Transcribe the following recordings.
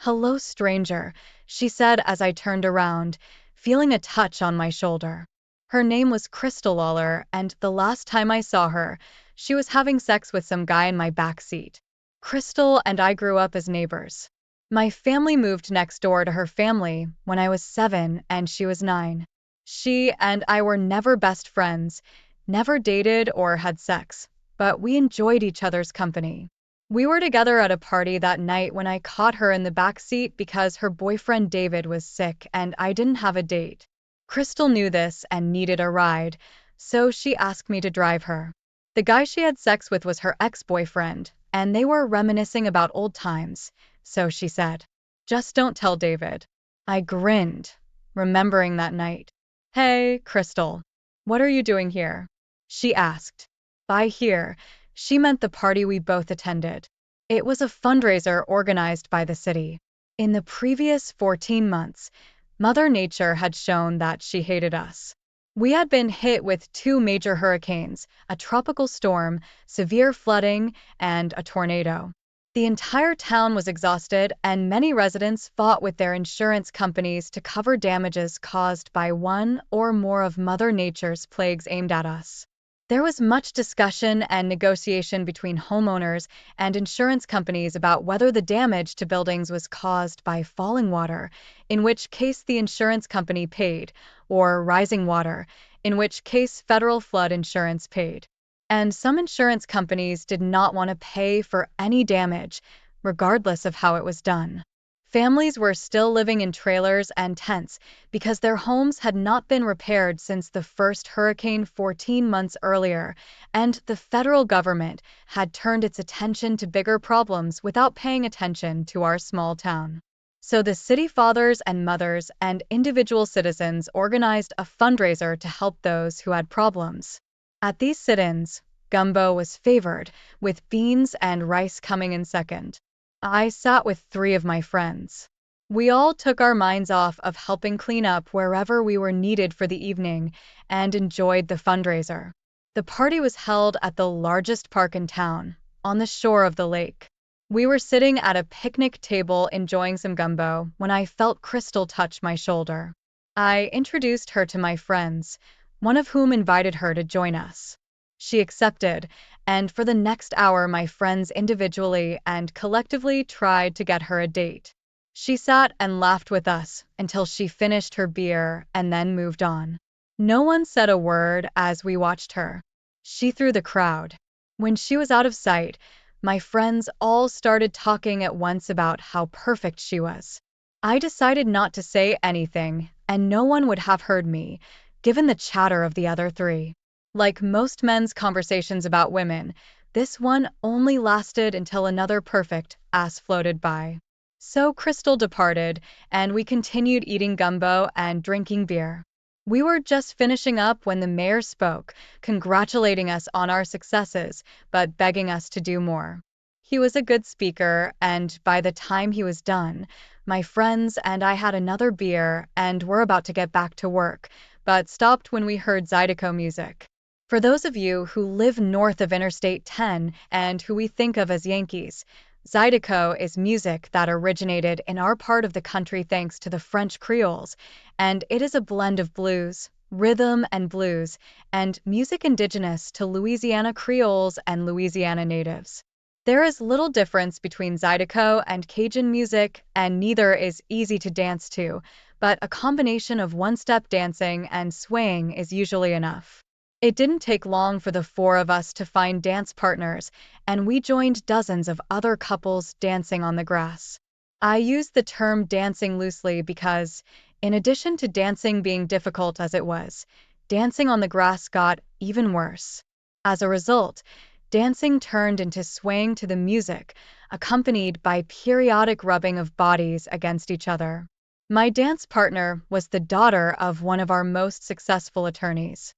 "Hello, stranger," she said as I turned around, feeling a touch on my shoulder. Her name was Crystal Lawler, and the last time I saw her, she was having sex with some guy in my back seat. Crystal and I grew up as neighbors. My family moved next door to her family when I was 7 and she was 9. She and I were never best friends, never dated or had sex, but we enjoyed each other's company. We were together at a party that night when I caught her in the back seat because her boyfriend David was sick and I didn't have a date. Crystal knew this and needed a ride, so she asked me to drive her. The guy she had sex with was her ex-boyfriend, and they were reminiscing about old times, so she said, "Just don't tell David." I grinned, remembering that night. "Hey, Crystal, what are you doing here?" she asked. By here, she meant the party we both attended. It was a fundraiser organized by the city. In the previous 14 months, Mother Nature had shown that she hated us. We had been hit with 2 major hurricanes, a tropical storm, severe flooding, and a tornado. The entire town was exhausted, and many residents fought with their insurance companies to cover damages caused by one or more of Mother Nature's plagues aimed at us. There was much discussion and negotiation between homeowners and insurance companies about whether the damage to buildings was caused by falling water, in which case the insurance company paid, or rising water, in which case federal flood insurance paid. And some insurance companies did not want to pay for any damage, regardless of how it was done. Families were still living in trailers and tents because their homes had not been repaired since the first hurricane 14 months earlier, and the federal government had turned its attention to bigger problems without paying attention to our small town. So the city fathers and mothers and individual citizens organized a fundraiser to help those who had problems. At these sit-ins, gumbo was favored, with beans and rice coming in second. I sat with 3 of my friends. We all took our minds off of helping clean up wherever we were needed for the evening and enjoyed the fundraiser. The party was held at the largest park in town, on the shore of the lake. We were sitting at a picnic table enjoying some gumbo when I felt Crystal touch my shoulder. I introduced her to my friends, one of whom invited her to join us. She accepted, and for the next hour my friends individually and collectively tried to get her a date. She sat and laughed with us until she finished her beer and then moved on. No one said a word as we watched her. She threw the crowd. When she was out of sight, my friends all started talking at once about how perfect she was. I decided not to say anything, and no one would have heard me, given the chatter of the other 3. Like most men's conversations about women, this one only lasted until another perfect ass floated by. So Crystal departed, and we continued eating gumbo and drinking beer. We were just finishing up when the mayor spoke, congratulating us on our successes, but begging us to do more. He was a good speaker, and by the time he was done, my friends and I had another beer and were about to get back to work, but stopped when we heard Zydeco music. For those of you who live north of Interstate 10 and who we think of as Yankees, Zydeco is music that originated in our part of the country thanks to the French Creoles, and it is a blend of blues, rhythm and blues, and music indigenous to Louisiana Creoles and Louisiana natives. There is little difference between Zydeco and Cajun music, and neither is easy to dance to, but a combination of one-step dancing and swaying is usually enough. It didn't take long for the 4 of us to find dance partners, and we joined dozens of other couples dancing on the grass. I use the term dancing loosely because, in addition to dancing being difficult as it was, dancing on the grass got even worse. As a result, dancing turned into swaying to the music, accompanied by periodic rubbing of bodies against each other. My dance partner was the daughter of one of our most successful attorneys.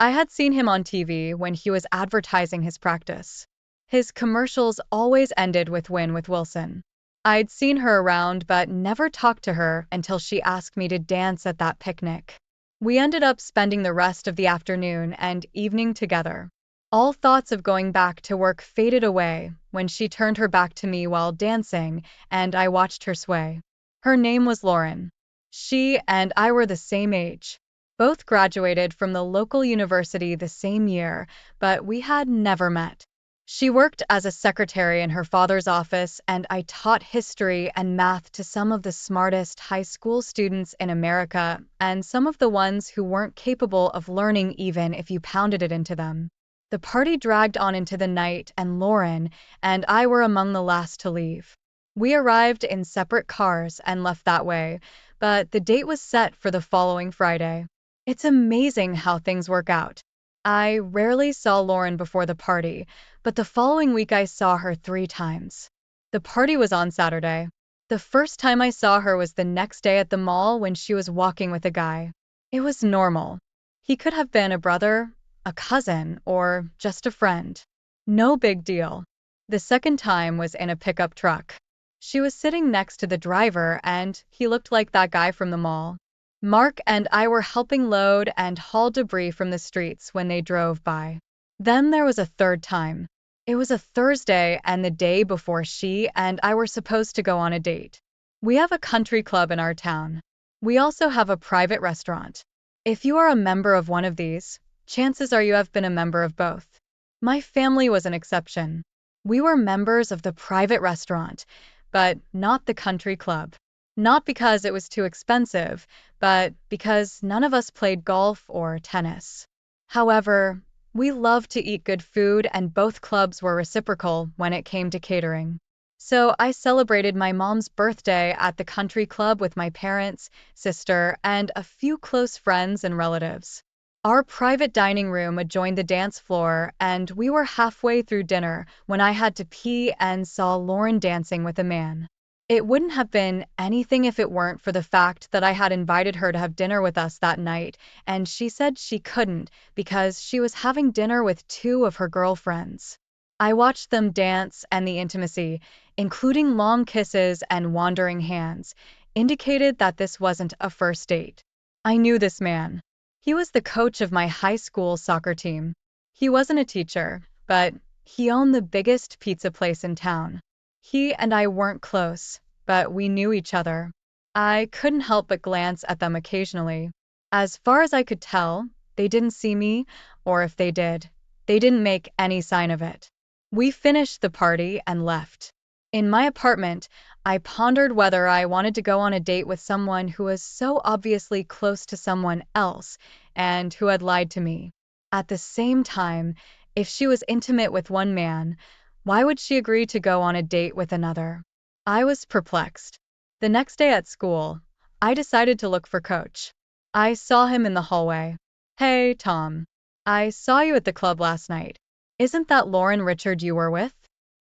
I had seen him on TV when he was advertising his practice. His commercials always ended with "Win with Wilson." I'd seen her around but never talked to her until she asked me to dance at that picnic. We ended up spending the rest of the afternoon and evening together. All thoughts of going back to work faded away when she turned her back to me while dancing, and I watched her sway. Her name was Lauren. She and I were the same age. Both graduated from the local university the same year, but we had never met. She worked as a secretary in her father's office, and I taught history and math to some of the smartest high school students in America, and some of the ones who weren't capable of learning even if you pounded it into them. The party dragged on into the night, and Lauren and I were among the last to leave. We arrived in separate cars and left that way, but the date was set for the following Friday. It's amazing how things work out. I rarely saw Lauren before the party, but the following week I saw her 3 times. The party was on Saturday. The first time I saw her was the next day at the mall when she was walking with a guy. It was normal. He could have been a brother, a cousin, or just a friend. No big deal. The second time was in a pickup truck. She was sitting next to the driver, and he looked like that guy from the mall. Mark and I were helping load and haul debris from the streets when they drove by. Then there was a third time. It was a Thursday and the day before she and I were supposed to go on a date. We have a country club in our town. We also have a private restaurant. If you are a member of one of these, chances are you have been a member of both. My family was an exception. We were members of the private restaurant, but not the country club. Not because it was too expensive, but because none of us played golf or tennis. However, we loved to eat good food, and both clubs were reciprocal when it came to catering. So I celebrated my mom's birthday at the country club with my parents, sister, and a few close friends and relatives. Our private dining room adjoined the dance floor, and we were halfway through dinner when I had to pee and saw Lauren dancing with a man. It wouldn't have been anything if it weren't for the fact that I had invited her to have dinner with us that night, and she said she couldn't because she was having dinner with 2 of her girlfriends. I watched them dance, and the intimacy, including long kisses and wandering hands, indicated that this wasn't a first date. I knew this man. He was the coach of my high school soccer team. He wasn't a teacher, but he owned the biggest pizza place in town. He and I weren't close, but we knew each other. I couldn't help but glance at them occasionally. As far as I could tell, they didn't see me, or if they did, they didn't make any sign of it. We finished the party and left. In my apartment, I pondered whether I wanted to go on a date with someone who was so obviously close to someone else and who had lied to me. At the same time, if she was intimate with one man, why would she agree to go on a date with another? I was perplexed. The next day at school, I decided to look for Coach. I saw him in the hallway. "Hey, Tom. I saw you at the club last night. Isn't that Lauren Richard you were with?"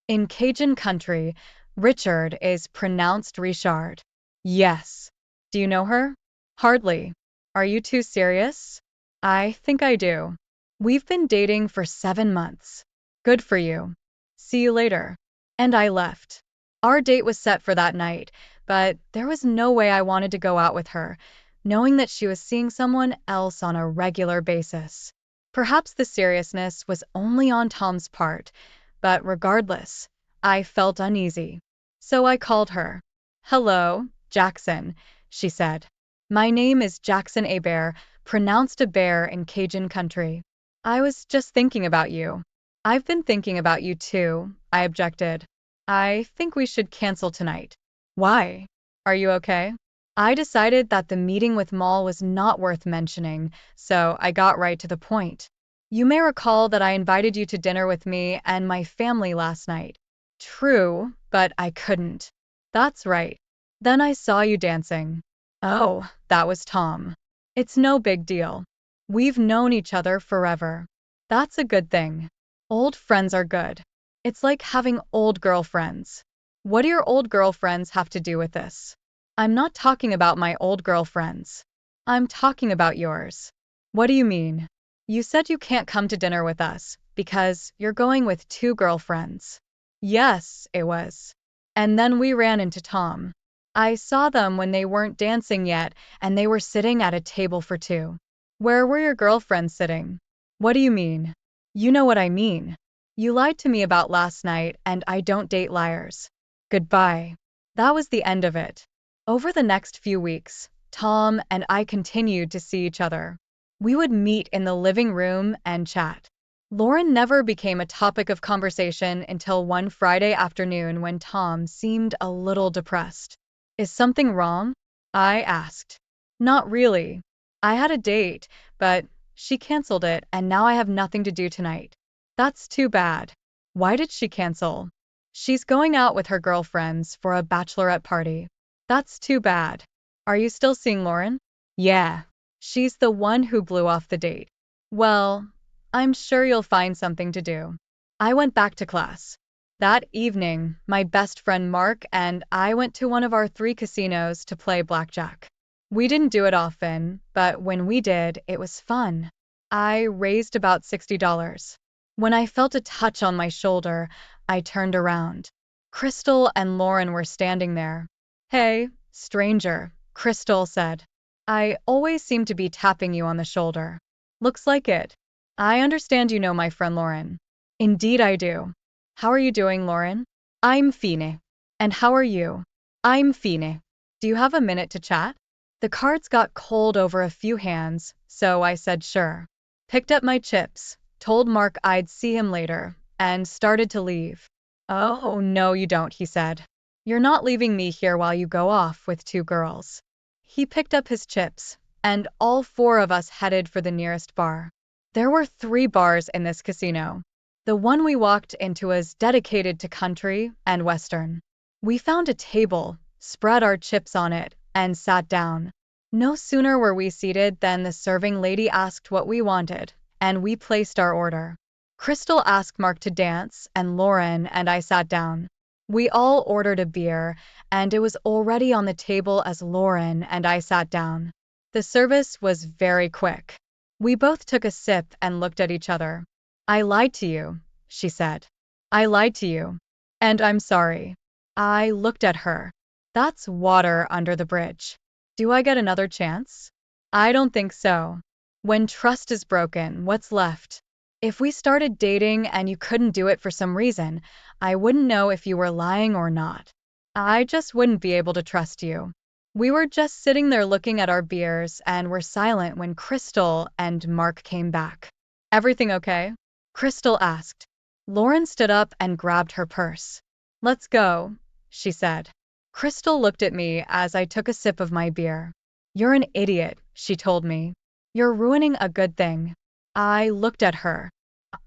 In Cajun country, Richard is pronounced Richard. "Yes. Do you know her?" "Hardly. Are you two serious?" "I think I do. We've been dating for 7 months." "Good for you. See you later." And I left. Our date was set for that night, but there was no way I wanted to go out with her, knowing that she was seeing someone else on a regular basis. Perhaps the seriousness was only on Tom's part, but regardless, I felt uneasy. So I called her. "Hello, Jackson," she said. "My name is Jackson Abear, pronounced a bear in Cajun country. I was just thinking about you." "I've been thinking about you too," I objected. "I think we should cancel tonight." "Why? Are you okay?" I decided that the meeting with Maul was not worth mentioning, so I got right to the point. "You may recall that I invited you to dinner with me and my family last night." "True, but I couldn't." "That's right. Then I saw you dancing." "Oh, that was Tom." "It's no big deal. We've known each other forever." "That's a good thing. Old friends are good. It's like having old girlfriends." "What do your old girlfriends have to do with this?" "I'm not talking about my old girlfriends. I'm talking about yours." "What do you mean?" "You said you can't come to dinner with us because you're going with 2 girlfriends." "Yes, it was." "And then we ran into Tom. I saw them when they weren't dancing yet, and they were sitting at a table for 2." "Where were your girlfriends sitting?" "What do you mean?" You know what I mean. You lied to me about last night, and I don't date liars. Goodbye. That was the end of it. Over the next few weeks, Tom and I continued to see each other. We would meet in the living room and chat. Lauren never became a topic of conversation until one Friday afternoon when Tom seemed a little depressed. Is something wrong? I asked. Not really. I had a date, but she canceled it and now I have nothing to do tonight. That's too bad. Why did she cancel? She's going out with her girlfriends for a bachelorette party. That's too bad. Are you still seeing Lauren? Yeah. She's the one who blew off the date. Well, I'm sure you'll find something to do. I went back to class. That evening, my best friend Mark and I went to one of our 3 casinos to play blackjack. We didn't do it often, but when we did, it was fun. I raised about $60. When I felt a touch on my shoulder, I turned around. Crystal and Lauren were standing there. Hey, stranger, Crystal said. I always seem to be tapping you on the shoulder. Looks like it. I understand you know my friend Lauren. Indeed I do. How are you doing, Lauren? I'm fine. And how are you? I'm fine. Do you have a minute to chat? The cards got cold over a few hands, so I said sure. Picked up my chips, told Mark I'd see him later, and started to leave. Oh, no you don't, he said. You're not leaving me here while you go off with 2 girls. He picked up his chips, and all 4 of us headed for the nearest bar. There were 3 bars in this casino. The one we walked into was dedicated to country and western. We found a table, spread our chips on it, and sat down. No sooner were we seated than the serving lady asked what we wanted, and we placed our order. Crystal asked Mark to dance, and Lauren and I sat down. We all ordered a beer, and it was already on the table as Lauren and I sat down. The service was very quick. We both took a sip and looked at each other. I lied to you, she said. I lied to you. And I'm sorry. I looked at her. That's water under the bridge. Do I get another chance? I don't think so. When trust is broken, what's left? If we started dating and you couldn't do it for some reason, I wouldn't know if you were lying or not. I just wouldn't be able to trust you. We were just sitting there looking at our beers and were silent when Crystal and Mark came back. Everything okay? Crystal asked. Lauren stood up and grabbed her purse. Let's go, she said. Crystal looked at me as I took a sip of my beer. You're an idiot, she told me. You're ruining a good thing. I looked at her.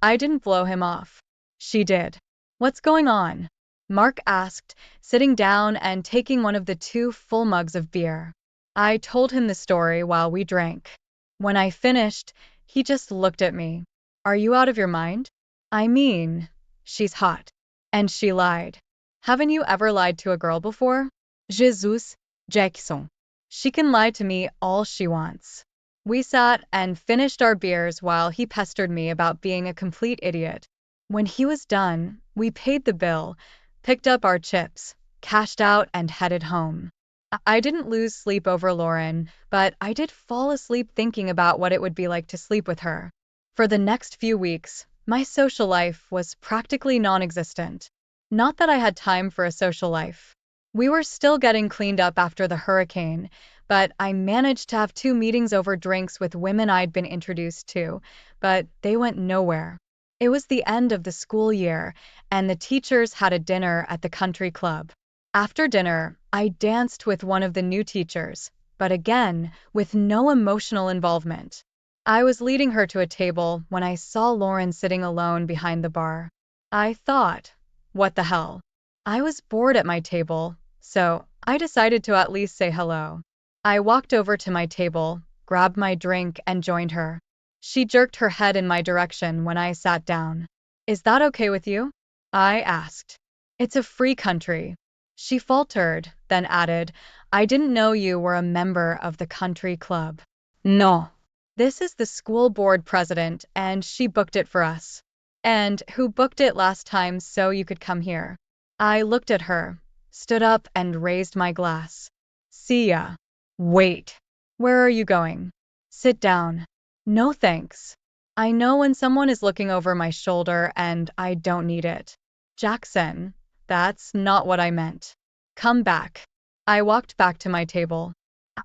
I didn't blow him off. She did. What's going on? Mark asked, sitting down and taking one of the 2 full mugs of beer. I told him the story while we drank. When I finished, he just looked at me. Are you out of your mind? I mean, she's hot. And she lied. Haven't you ever lied to a girl before? Jesus, Jackson. She can lie to me all she wants. We sat and finished our beers while he pestered me about being a complete idiot. When he was done, we paid the bill, picked up our chips, cashed out, and headed home. I didn't lose sleep over Lauren, but I did fall asleep thinking about what it would be like to sleep with her. For the next few weeks, my social life was practically non-existent. Not that I had time for a social life. We were still getting cleaned up after the hurricane, but I managed to have 2 meetings over drinks with women I'd been introduced to, but they went nowhere. It was the end of the school year, and the teachers had a dinner at the country club. After dinner, I danced with one of the new teachers, but again, with no emotional involvement. I was leading her to a table when I saw Lauren sitting alone behind the bar. I thought, what the hell? I was bored at my table, so I decided to at least say hello. I walked over to my table, grabbed my drink, and joined her. She jerked her head in my direction when I sat down. Is that okay with you? I asked. It's a free country. She faltered, then added, I didn't know you were a member of the country club. No. This is the school board president, and she booked it for us. And who booked it last time so you could come here? I looked at her, stood up, and raised my glass. See ya. Wait. Where are you going? Sit down. No thanks. I know when someone is looking over my shoulder and I don't need it. Jackson, that's not what I meant. Come back. I walked back to my table.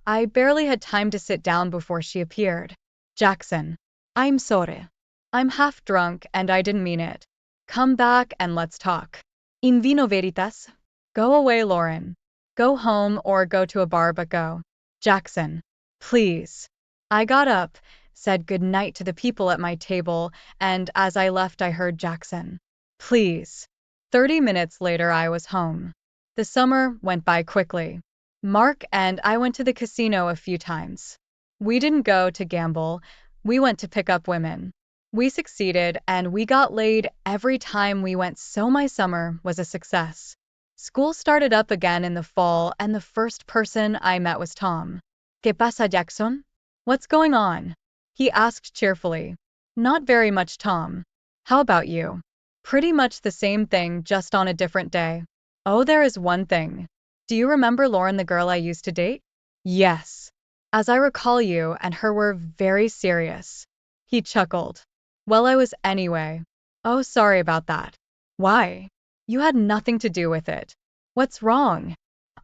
I barely had time to sit down before she appeared. Jackson. I'm sorry. I'm half drunk and I didn't mean it. Come back and let's talk. In vino veritas? Go away, Lauren. Go home or go to a bar, but go. Jackson. Please. I got up, said good night to the people at my table, and as I left I heard Jackson. Please. 30 minutes later I was home. The summer went by quickly. Mark and I went to the casino a few times. We didn't go to gamble, we went to pick up women. We succeeded and we got laid every time we went, so my summer was a success. School started up again in the fall and the first person I met was Tom. ¿Qué pasa, Jackson? What's going on? He asked cheerfully. Not very much, Tom. How about you? Pretty much the same thing, just on a different day. Oh, there is one thing. Do you remember Lauren, the girl I used to date? Yes. As I recall, you and her were very serious. He chuckled. Well, I was anyway. Oh, sorry about that. Why? You had nothing to do with it. What's wrong?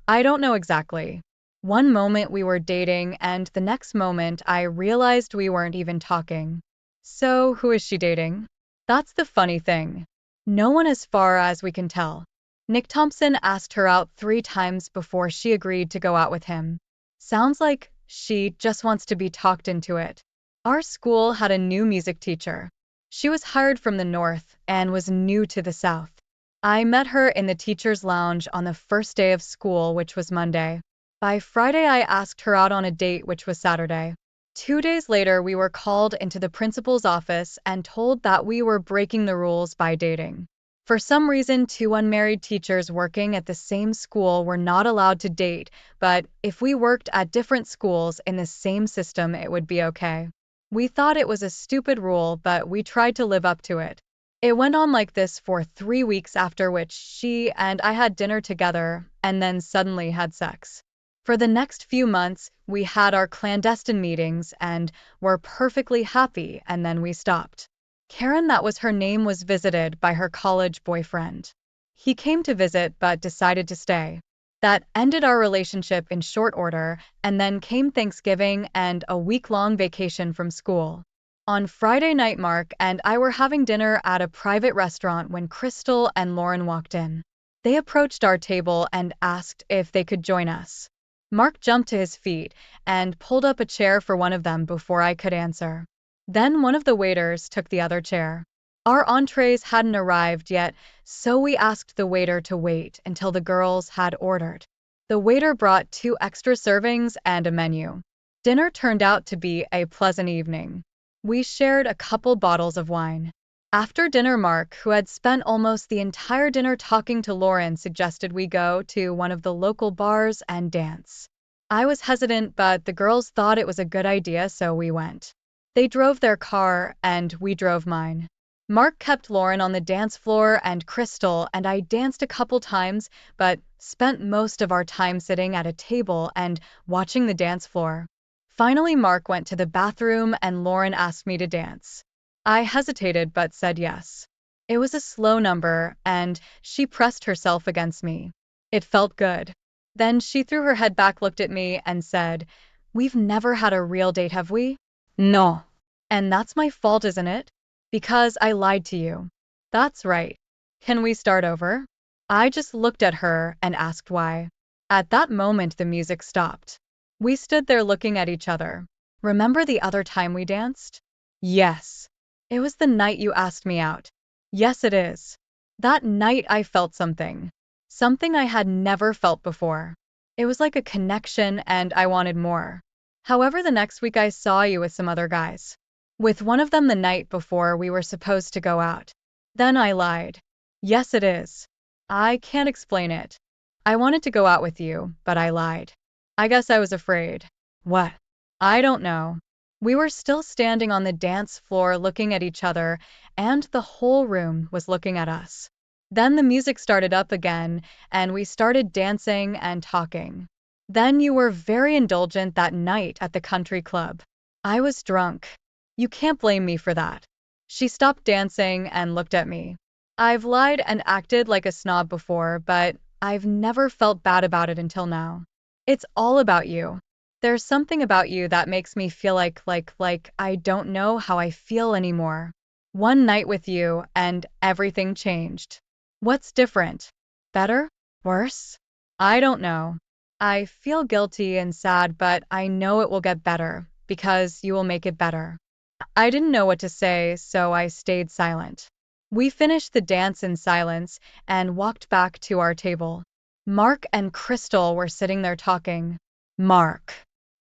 I don't know exactly. One moment we were dating, and the next moment I realized we weren't even talking. So, who is she dating? That's the funny thing. No one, as far as we can tell. Nick Thompson asked her out 3 times before she agreed to go out with him. Sounds like she just wants to be talked into it. Our school had a new music teacher. She was hired from the north and was new to the south. I met her in the teacher's lounge on the first day of school, which was Monday. By Friday, I asked her out on a date, which was Saturday. 2 days later, we were called into the principal's office and told that we were breaking the rules by dating. For some reason, 2 unmarried teachers working at the same school were not allowed to date, but if we worked at different schools in the same system, it would be okay. We thought it was a stupid rule, but we tried to live up to it. It went on like this for 3 weeks, after which she and I had dinner together and then suddenly had sex. For the next few months, we had our clandestine meetings and were perfectly happy, and then we stopped. Karen, that was her name, was visited by her college boyfriend. He came to visit but decided to stay. That ended our relationship in short order, and then came Thanksgiving and a week-long vacation from school. On Friday night, Mark and I were having dinner at a private restaurant when Crystal and Lauren walked in. They approached our table and asked if they could join us. Mark jumped to his feet and pulled up a chair for one of them before I could answer. Then one of the waiters took the other chair. Our entrees hadn't arrived yet, so we asked the waiter to wait until the girls had ordered. The waiter brought 2 extra servings and a menu. Dinner turned out to be a pleasant evening. We shared a couple bottles of wine. After dinner, Mark, who had spent almost the entire dinner talking to Lauren, suggested we go to one of the local bars and dance. I was hesitant, but the girls thought it was a good idea, so we went. They drove their car, and we drove mine. Mark kept Lauren on the dance floor and Crystal and I danced a couple times, but spent most of our time sitting at a table and watching the dance floor. Finally, Mark went to the bathroom and Lauren asked me to dance. I hesitated but said yes. It was a slow number, and she pressed herself against me. It felt good. Then she threw her head back, looked at me, and said, "We've never had a real date, have we?" "No." "And that's my fault, isn't it? Because I lied to you." "That's right. Can we start over?" I just looked at her and asked why. At that moment, the music stopped. We stood there looking at each other. "Remember the other time we danced?" "Yes." "It was the night you asked me out." "Yes, it is." That night I felt something. Something I had never felt before. It was like a connection and I wanted more. However, the next week I saw you with some other guys. With one of them the night before we were supposed to go out. Then I lied. Yes, it is. I can't explain it. I wanted to go out with you, but I lied. I guess I was afraid. What? I don't know. We were still standing on the dance floor looking at each other, and the whole room was looking at us. Then the music started up again, and we started dancing and talking. Then you were very indulgent that night at the country club. I was drunk. You can't blame me for that. She stopped dancing and looked at me. I've lied and acted like a snob before, but I've never felt bad about it until now. It's all about you. There's something about you that makes me feel like I don't know how I feel anymore. One night with you and everything changed. What's different? Better? Worse? I don't know. I feel guilty and sad, but I know it will get better because you will make it better. I didn't know what to say, so I stayed silent. We finished the dance in silence and walked back to our table. Mark and Crystal were sitting there talking. Mark,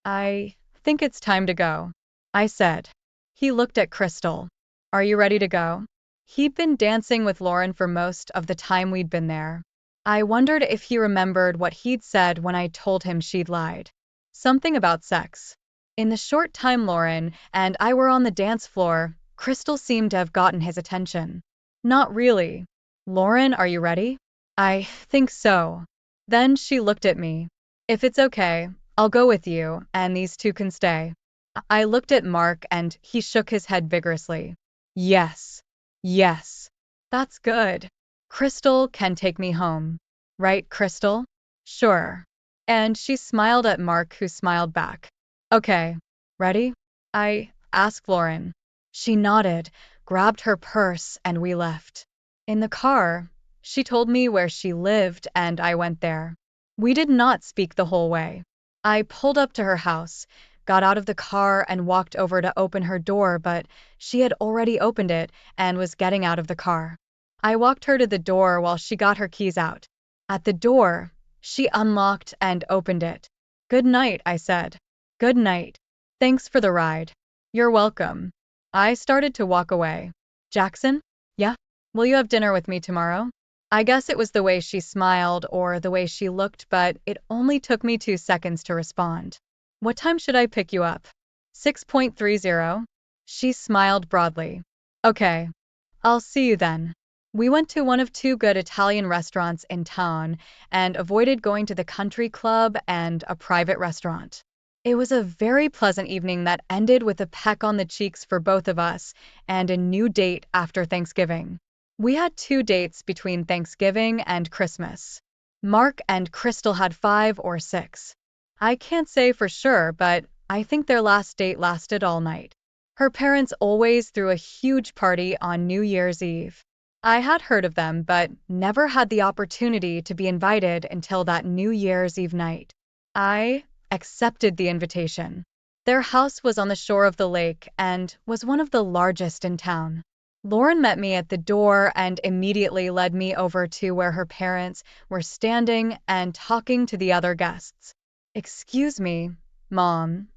I think it's time to go, I said. He looked at Crystal. Are you ready to go? He'd been dancing with Lauren for most of the time we'd been there. I wondered if he remembered what he'd said when I told him she'd lied. Something about sex. In the short time Lauren and I were on the dance floor, Crystal seemed to have gotten his attention. Not really. Lauren, are you ready? I think so. Then she looked at me. If it's okay, I'll go with you, and these two can stay. I looked at Mark and he shook his head vigorously. Yes. Yes. That's good. Crystal can take me home. Right, Crystal? Sure. And she smiled at Mark, who smiled back. Okay. Ready? I asked Lauren. She nodded, grabbed her purse, and we left. In the car, she told me where she lived, and I went there. We did not speak the whole way. I pulled up to her house, got out of the car, and walked over to open her door, but she had already opened it and was getting out of the car. I walked her to the door while she got her keys out. At the door, she unlocked and opened it. Good night, I said. Good night. Thanks for the ride. You're welcome. I started to walk away. Jackson? Yeah? Will you have dinner with me tomorrow? I guess it was the way she smiled or the way she looked, but it only took me 2 seconds to respond. What time should I pick you up? 6:30. She smiled broadly. Okay. I'll see you then. We went to one of two good Italian restaurants in town and avoided going to the country club and a private restaurant. It was a very pleasant evening that ended with a peck on the cheeks for both of us and a new date after Thanksgiving. We had 2 dates between Thanksgiving and Christmas. Mark and Crystal had 5 or 6. I can't say for sure, but I think their last date lasted all night. Her parents always threw a huge party on New Year's Eve. I had heard of them, but never had the opportunity to be invited until that New Year's Eve night. I accepted the invitation. Their house was on the shore of the lake and was one of the largest in town. Lauren met me at the door and immediately led me over to where her parents were standing and talking to the other guests. Excuse me, Mom,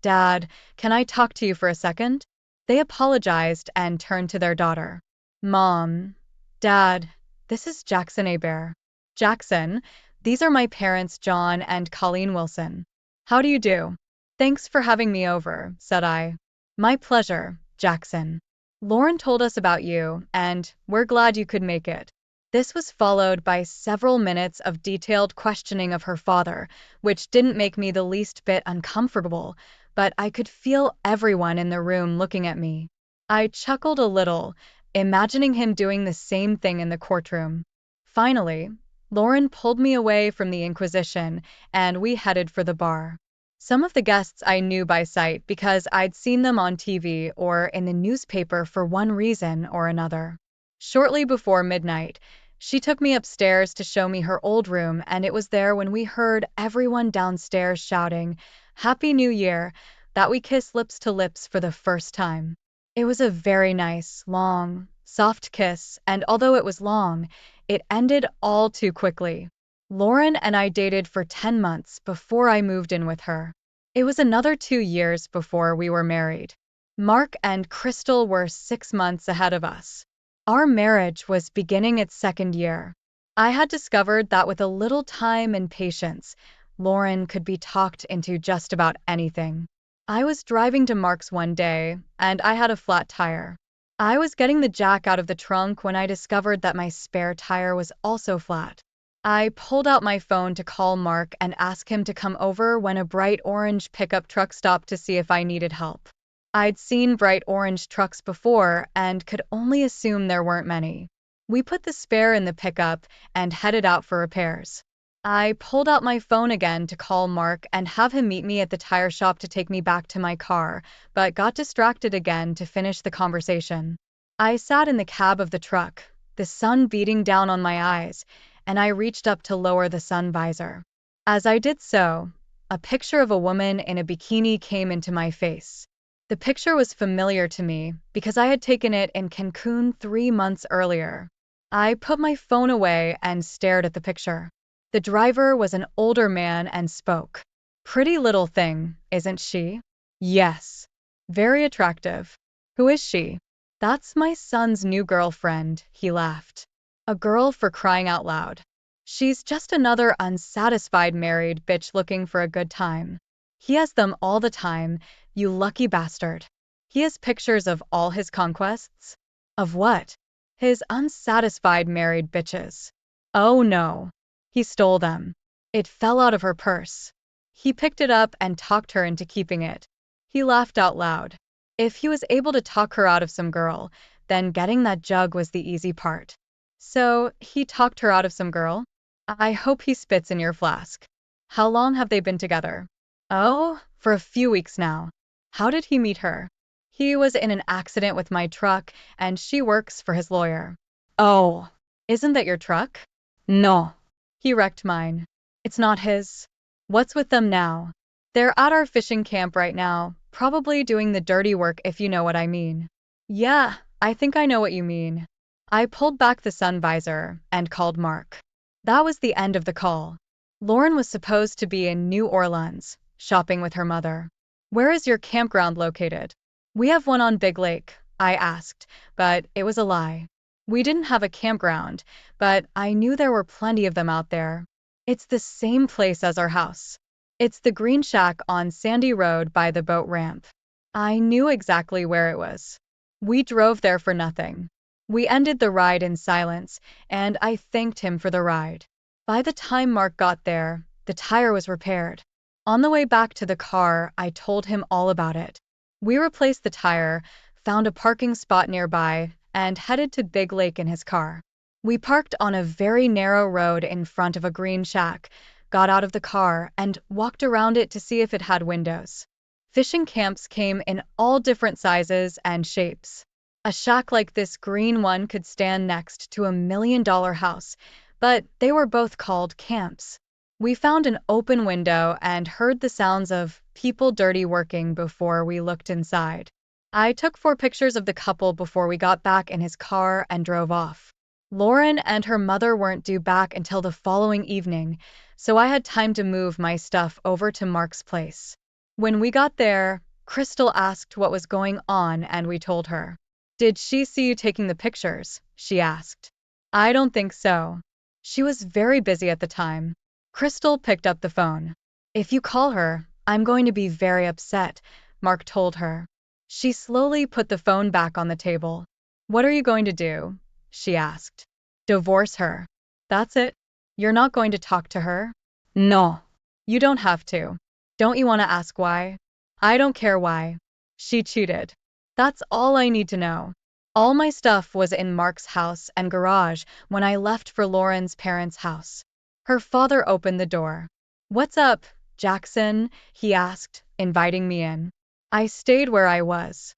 Dad, can I talk to you for a second? They apologized and turned to their daughter. Mom, Dad, this is Jackson Hebert. Jackson, these are my parents, John and Colleen Wilson. How do you do? Thanks for having me over, said I. My pleasure, Jackson. Lauren told us about you, and we're glad you could make it. This was followed by several minutes of detailed questioning of her father, which didn't make me the least bit uncomfortable, but I could feel everyone in the room looking at me. I chuckled a little, imagining him doing the same thing in the courtroom. Finally, Lauren pulled me away from the Inquisition, and we headed for the bar. Some of the guests I knew by sight because I'd seen them on TV or in the newspaper for one reason or another. Shortly before midnight, she took me upstairs to show me her old room, and it was there when we heard everyone downstairs shouting, "Happy New Year," that we kissed lips to lips for the first time. It was a very nice, long, soft kiss, and although it was long, it ended all too quickly. Lauren and I dated for 10 months before I moved in with her. It was another 2 years before we were married. Mark and Crystal were 6 months ahead of us. Our marriage was beginning its 2nd year. I had discovered that with a little time and patience, Lauren could be talked into just about anything. I was driving to Mark's one day, and I had a flat tire. I was getting the jack out of the trunk when I discovered that my spare tire was also flat. I pulled out my phone to call Mark and ask him to come over when a bright orange pickup truck stopped to see if I needed help. I'd seen bright orange trucks before and could only assume there weren't many. We put the spare in the pickup and headed out for repairs. I pulled out my phone again to call Mark and have him meet me at the tire shop to take me back to my car, but got distracted again to finish the conversation. I sat in the cab of the truck, the sun beating down on my eyes, and I reached up to lower the sun visor. As I did so, a picture of a woman in a bikini came into my face. The picture was familiar to me because I had taken it in Cancun 3 months earlier. I put my phone away and stared at the picture. The driver was an older man and spoke. Pretty little thing, isn't she? Yes. Very attractive. Who is she? That's my son's new girlfriend, he laughed. A girl for crying out loud. She's just another unsatisfied married bitch looking for a good time. He has them all the time, you lucky bastard. He has pictures of all his conquests? Of what? His unsatisfied married bitches. Oh no. He stole them. It fell out of her purse. He picked it up and talked her into keeping it. He laughed out loud. If he was able to talk her out of some girl, then getting that jug was the easy part. So, he talked her out of some girl? I hope he spits in your flask. How long have they been together? Oh, for a few weeks now. How did he meet her? He was in an accident with my truck, and she works for his lawyer. Oh, isn't that your truck? No. He wrecked mine. It's not his. What's with them now? They're at our fishing camp right now, probably doing the dirty work if you know what I mean. Yeah, I think I know what you mean. I pulled back the sun visor and called Mark. That was the end of the call. Lauren was supposed to be in New Orleans, shopping with her mother. Where is your campground located? We have one on Big Lake, I asked, but it was a lie. We didn't have a campground, but I knew there were plenty of them out there. It's the same place as our house. It's the green shack on Sandy Road by the boat ramp. I knew exactly where it was. We drove there for nothing. We ended the ride in silence, and I thanked him for the ride. By the time Mark got there, the tire was repaired. On the way back to the car, I told him all about it. We replaced the tire, found a parking spot nearby, and headed to Big Lake in his car. We parked on a very narrow road in front of a green shack, got out of the car, and walked around it to see if it had windows. Fishing camps came in all different sizes and shapes. A shack like this green one could stand next to $1 million house, but they were both called camps. We found an open window and heard the sounds of people dirty working before we looked inside. I took 4 pictures of the couple before we got back in his car and drove off. Lauren and her mother weren't due back until the following evening, so I had time to move my stuff over to Mark's place. When we got there, Crystal asked what was going on and we told her. Did she see you taking the pictures? She asked. I don't think so. She was very busy at the time. Crystal picked up the phone. If you call her, I'm going to be very upset, Mark told her. She slowly put the phone back on the table. What are you going to do? She asked. Divorce her. That's it? You're not going to talk to her? No. You don't have to. Don't you want to ask why? I don't care why. She cheated. That's all I need to know. All my stuff was in Mark's house and garage when I left for Lauren's parents' house. Her father opened the door. What's up, Jackson? He asked, inviting me in. I stayed where I was.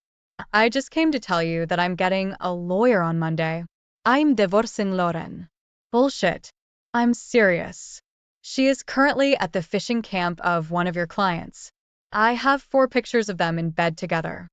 I just came to tell you that I'm getting a lawyer on Monday. I'm divorcing Lauren. Bullshit. I'm serious. She is currently at the fishing camp of one of your clients. I have 4 pictures of them in bed together.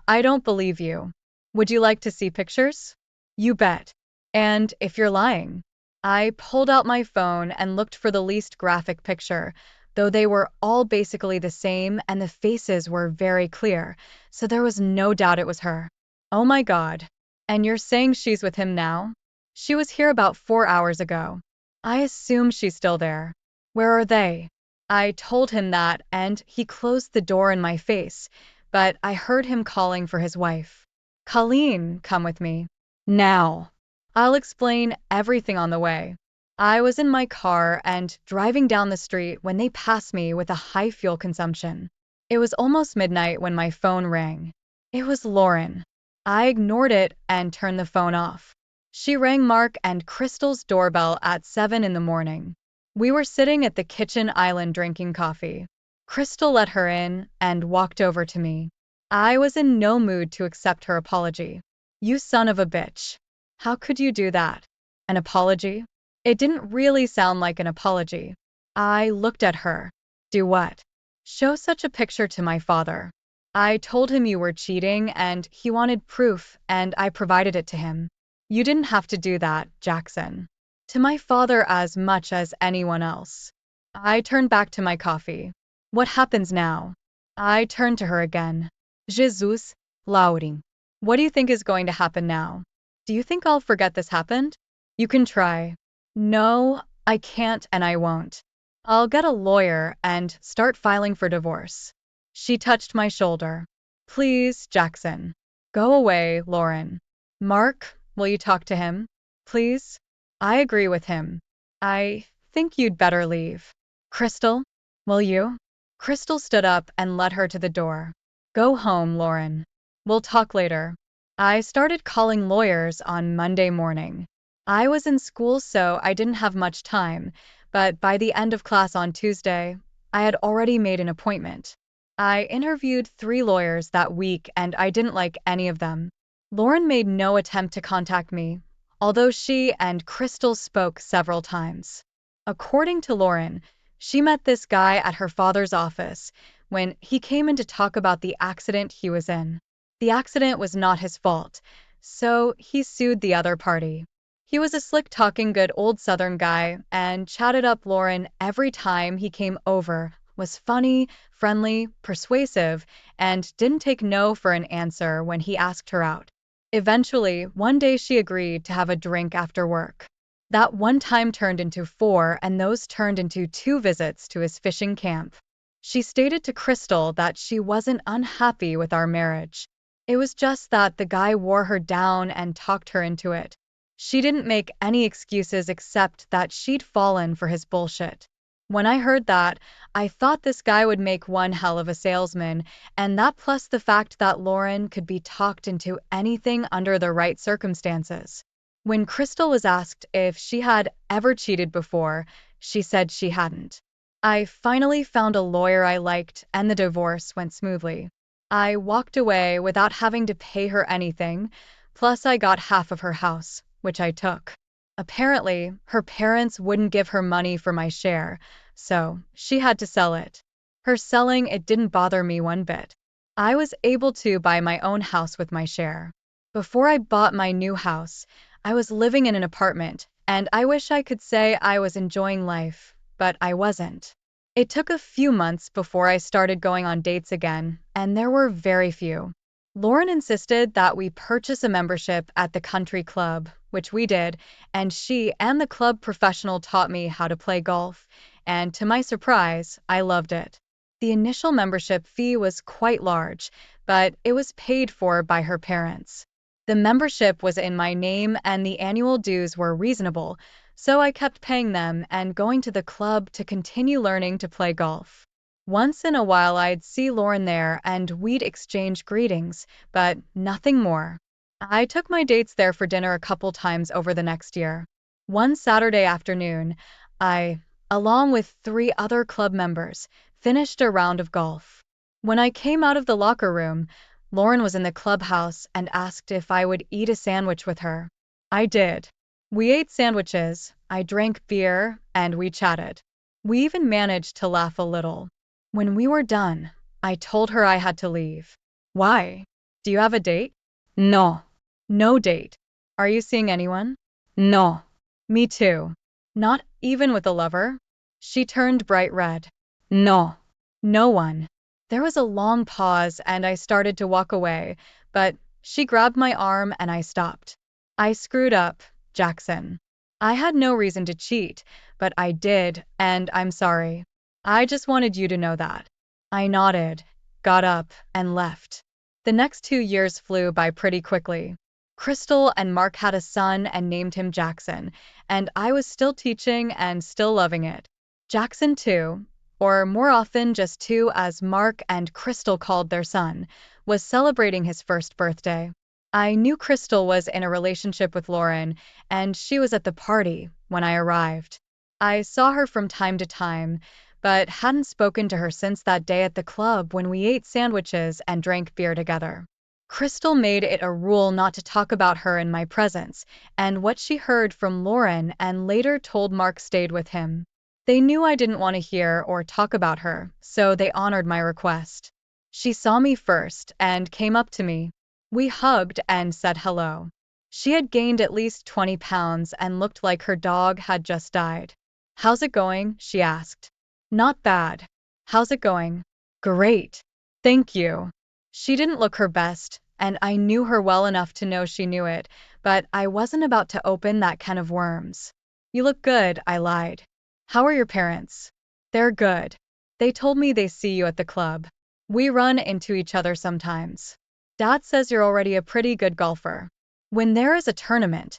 I don't believe you. Would you like to see pictures? You bet. And if you're lying. I pulled out my phone and looked for the least graphic picture, though they were all basically the same and the faces were very clear, so there was no doubt it was her. Oh my God. And you're saying she's with him now? She was here about 4 hours ago. I assume she's still there. Where are they? I told him that and he closed the door in my face, but I heard him calling for his wife. Colleen, come with me. Now. I'll explain everything on the way. I was in my car and driving down the street when they passed me with a high fuel consumption. It was almost midnight when my phone rang. It was Lauren. I ignored it and turned the phone off. She rang Mark and Crystal's doorbell at 7 in the morning. We were sitting at the kitchen island drinking coffee. Crystal let her in and walked over to me. I was in no mood to accept her apology. You son of a bitch. How could you do that? An apology? It didn't really sound like an apology. I looked at her. Do what? Show such a picture to my father. I told him you were cheating and he wanted proof, and I provided it to him. You didn't have to do that, Jackson. To my father as much as anyone else. I turned back to my coffee. What happens now? I turned to her again. Jesus, Lauren. What do you think is going to happen now? Do you think I'll forget this happened? You can try. No, I can't and I won't. I'll get a lawyer and start filing for divorce. She touched my shoulder. Please, Jackson. Go away, Lauren. Mark, will you talk to him? Please? I agree with him. I think you'd better leave. Crystal, will you? Crystal stood up and led her to the door. Go home, Lauren. We'll talk later. I started calling lawyers on Monday morning. I was in school, so I didn't have much time, but by the end of class on Tuesday, I had already made an appointment. I interviewed 3 lawyers that week and I didn't like any of them. Lauren made no attempt to contact me, although she and Crystal spoke several times. According to Lauren, she met this guy at her father's office when he came in to talk about the accident he was in. The accident was not his fault, so he sued the other party. He was a slick-talking good old Southern guy and chatted up Lauren every time he came over, was funny, friendly, persuasive, and didn't take no for an answer when he asked her out. Eventually, one day she agreed to have a drink after work. That one time turned into 4, and those turned into 2 visits to his fishing camp. She stated to Crystal that she wasn't unhappy with our marriage. It was just that the guy wore her down and talked her into it. She didn't make any excuses except that she'd fallen for his bullshit. When I heard that, I thought this guy would make one hell of a salesman, and that plus the fact that Lauren could be talked into anything under the right circumstances. When Crystal was asked if she had ever cheated before, she said she hadn't. I finally found a lawyer I liked, and the divorce went smoothly. I walked away without having to pay her anything, plus I got half of her house, which I took. Apparently, her parents wouldn't give her money for my share, so she had to sell it. Her selling it didn't bother me one bit. I was able to buy my own house with my share. Before I bought my new house, I was living in an apartment, and I wish I could say I was enjoying life, but I wasn't. It took a few months before I started going on dates again, and there were very few. Lauren insisted that we purchase a membership at the country club, which we did, and she and the club professional taught me how to play golf, and to my surprise, I loved it. The initial membership fee was quite large, but it was paid for by her parents. The membership was in my name and the annual dues were reasonable, so I kept paying them and going to the club to continue learning to play golf. Once in a while I'd see Lauren there and we'd exchange greetings, but nothing more. I took my dates there for dinner a couple times over the next year. One Saturday afternoon, I, along with 3 other club members, finished a round of golf. When I came out of the locker room, Lauren was in the clubhouse and asked if I would eat a sandwich with her. I did. We ate sandwiches, I drank beer, and we chatted. We even managed to laugh a little. When we were done, I told her I had to leave. Why? Do you have a date? No. No date. Are you seeing anyone? No. Me too. Not even with a lover? She turned bright red. No. No one. There was a long pause and I started to walk away, but she grabbed my arm and I stopped. I screwed up, Jackson. I had no reason to cheat, but I did, and I'm sorry. I just wanted you to know that. I nodded, got up, and left. The next 2 years flew by pretty quickly. Crystal and Mark had a son and named him Jackson, and I was still teaching and still loving it. Jackson 2, or more often just 2 as Mark and Crystal called their son, was celebrating his first birthday. I knew Crystal was in a relationship with Lauren, and she was at the party when I arrived. I saw her from time to time, but hadn't spoken to her since that day at the club when we ate sandwiches and drank beer together. Crystal made it a rule not to talk about her in my presence, and what she heard from Lauren and later told Mark stayed with him. They knew I didn't want to hear or talk about her, so they honored my request. She saw me first and came up to me. We hugged and said hello. She had gained at least 20 pounds and looked like her dog had just died. "How's it going?" she asked. "Not bad. How's it going?" "Great. Thank you." She didn't look her best, and I knew her well enough to know she knew it, but I wasn't about to open that can of worms. "You look good," I lied. "How are your parents?" "They're good. They told me they see you at the club. We run into each other sometimes. Dad says you're already a pretty good golfer. When there is a tournament,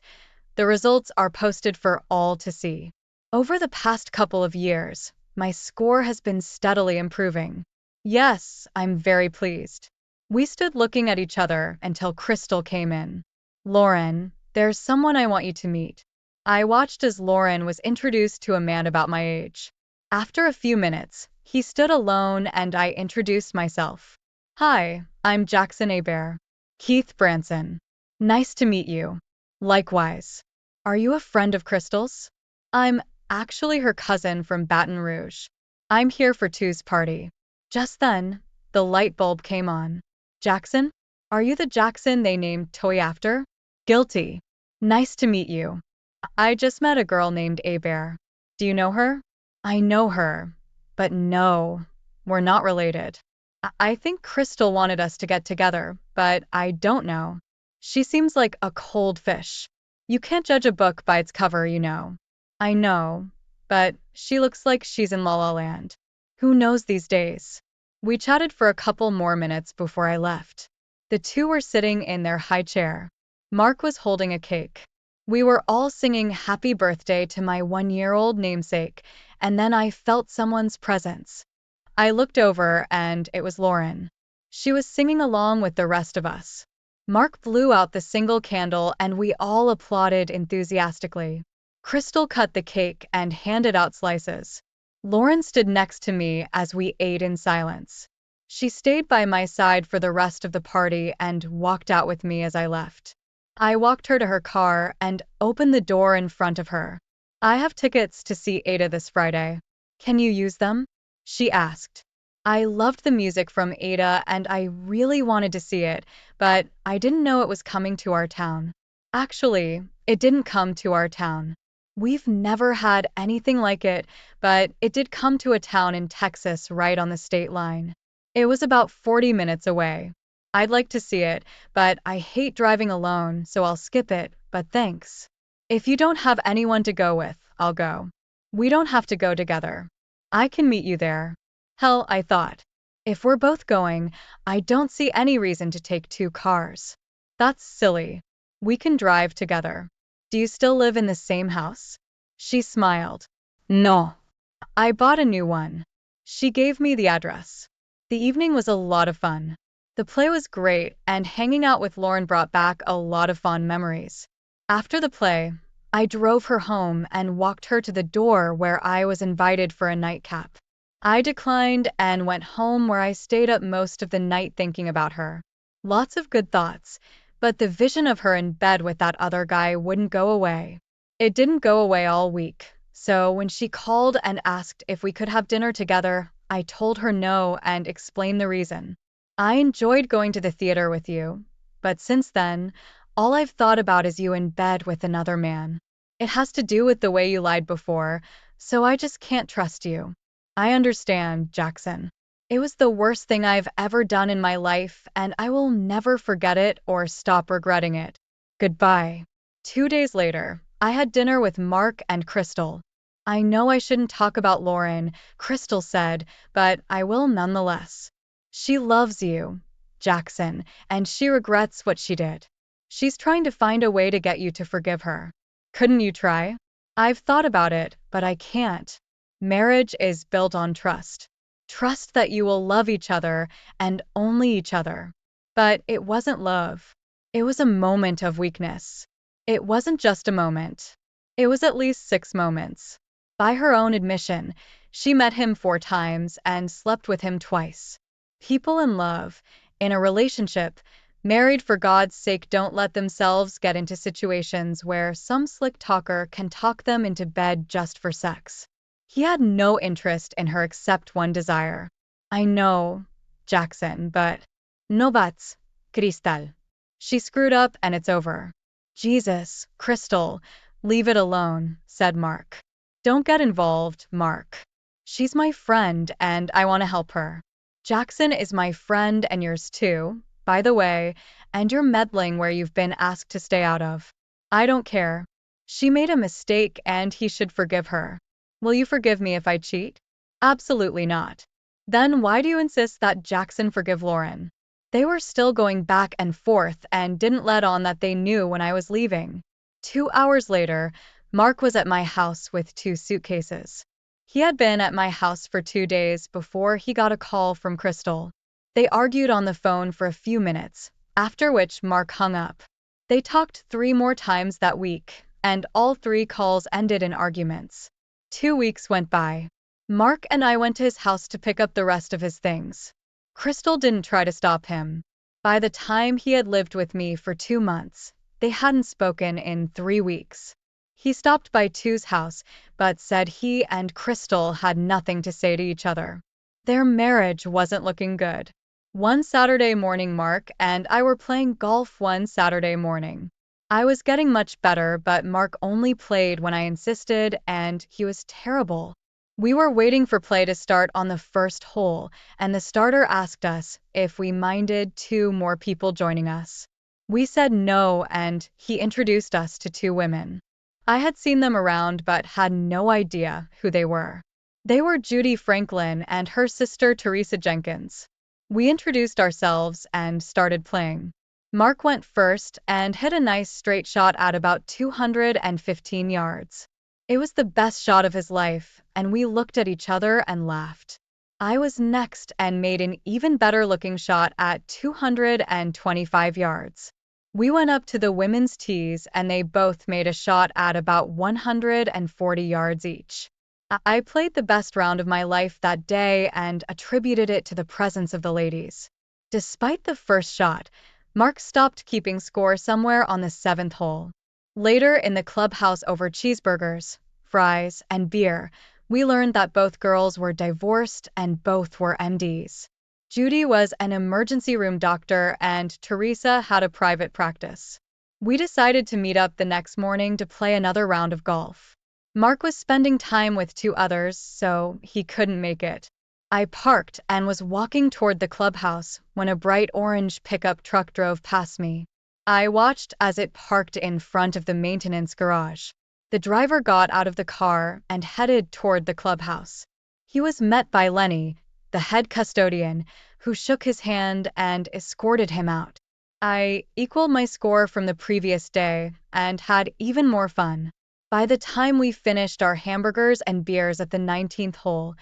the results are posted for all to see. Over the past couple of years, my score has been steadily improving. Yes, I'm very pleased." We stood looking at each other until Crystal came in. "Lauren, there's someone I want you to meet." I watched as Lauren was introduced to a man about my age. After a few minutes, he stood alone and I introduced myself. "Hi, I'm Jackson Hebert. Keith Branson. Nice to meet you." "Likewise. Are you a friend of Crystal's?" "I'm actually her cousin from Baton Rouge. I'm here for Tu's party." Just then, the light bulb came on. "Jackson? Are you the Jackson they named Toy after?" "Guilty. Nice to meet you. I just met a girl named Hebert. Do you know her?" "I know her. But no, we're not related. I think Crystal wanted us to get together, but I don't know. She seems like a cold fish. You can't judge a book by its cover, you know." "I know, but she looks like she's in La La Land. Who knows these days?" We chatted for a couple more minutes before I left. The two were sitting in their high chair. Mark was holding a cake. We were all singing happy birthday to my 1-year-old namesake, and then I felt someone's presence. I looked over and it was Lauren. She was singing along with the rest of us. Mark blew out the single candle and we all applauded enthusiastically. Crystal cut the cake and handed out slices. Lauren stood next to me as we ate in silence. She stayed by my side for the rest of the party and walked out with me as I left. I walked her to her car and opened the door in front of her. "I have tickets to see Ada this Friday. Can you use them?" she asked. I loved the music from Ada and I really wanted to see it, but I didn't know it was coming to our town. Actually, it didn't come to our town. We've never had anything like it, but it did come to a town in Texas right on the state line. It was about 40 minutes away. I'd like to see it, but I hate driving alone, so I'll skip it, but thanks. If you don't have anyone to go with, I'll go. We don't have to go together. I can meet you there. Hell, I thought. If we're both going, I don't see any reason to take two cars. That's silly. We can drive together. Do you still live in the same house? She smiled. No. I bought a new one. She gave me the address. The evening was a lot of fun. The play was great, and hanging out with Lauren brought back a lot of fond memories. After the play, I drove her home and walked her to the door where I was invited for a nightcap. I declined and went home where I stayed up most of the night thinking about her. Lots of good thoughts, but the vision of her in bed with that other guy wouldn't go away. It didn't go away all week, so when she called and asked if we could have dinner together, I told her no and explained the reason. "I enjoyed going to the theater with you, but since then, all I've thought about is you in bed with another man. It has to do with the way you lied before, so I just can't trust you." "I understand, Jackson. It was the worst thing I've ever done in my life, and I will never forget it or stop regretting it. Goodbye." 2 days later, I had dinner with Mark and Crystal. "I know I shouldn't talk about Lauren," Crystal said, "but I will nonetheless. She loves you, Jackson, and she regrets what she did. She's trying to find a way to get you to forgive her. Couldn't you try?" "I've thought about it, but I can't. Marriage is built on trust. Trust that you will love each other and only each other. But it wasn't love. It was a moment of weakness. It wasn't just a moment. It was at least 6 moments. By her own admission, she met him 4 times and slept with him twice. People in love, in a relationship, married for God's sake don't let themselves get into situations where some slick talker can talk them into bed just for sex. He had no interest in her except one desire. I know, Jackson, but no buts, Cristal. She screwed up and it's over. Jesus, Crystal, leave it alone, said Mark. Don't get involved, Mark. She's my friend and I want to help her. Jackson is my friend and yours too, by the way, and you're meddling where you've been asked to stay out of. I don't care. She made a mistake and he should forgive her. Will you forgive me if I cheat? Absolutely not. Then why do you insist that Jackson forgive Lauren? They were still going back and forth and didn't let on that they knew when I was leaving. 2 hours later, Mark was at my house with 2 suitcases. He had been at my house for 2 days before he got a call from Crystal. They argued on the phone for a few minutes, after which Mark hung up. They talked 3 more times that week, and all 3 calls ended in arguments. 2 weeks went by. Mark and I went to his house to pick up the rest of his things. Crystal didn't try to stop him. By the time he had lived with me for 2 months, they hadn't spoken in 3 weeks. He stopped by Tu's house, but said he and Crystal had nothing to say to each other. Their marriage wasn't looking good. One Saturday morning, Mark and I were playing golf one Saturday morning. I was getting much better, but Mark only played when I insisted, and he was terrible. We were waiting for play to start on the first hole, and the starter asked us if we minded 2 more people joining us. We said no, and he introduced us to 2 women. I had seen them around but had no idea who they were. They were Judy Franklin and her sister Teresa Jenkins. We introduced ourselves and started playing. Mark went first and hit a nice straight shot at about 215 yards. It was the best shot of his life, and we looked at each other and laughed. I was next and made an even better looking shot at 225 yards. We went up to the women's tees and they both made a shot at about 140 yards each. I played the best round of my life that day and attributed it to the presence of the ladies. Despite the first shot, Mark stopped keeping score somewhere on the 7th hole. Later in the clubhouse over cheeseburgers, fries, and beer, we learned that both girls were divorced and both were MDs. Judy was an emergency room doctor and Teresa had a private practice. We decided to meet up the next morning to play another round of golf. Mark was spending time with 2 others, so he couldn't make it. I parked and was walking toward the clubhouse when a bright orange pickup truck drove past me. I watched as it parked in front of the maintenance garage. The driver got out of the car and headed toward the clubhouse. He was met by Lenny, the head custodian, who shook his hand and escorted him out. I equaled my score from the previous day and had even more fun. By the time we finished our hamburgers and beers at the 19th hole,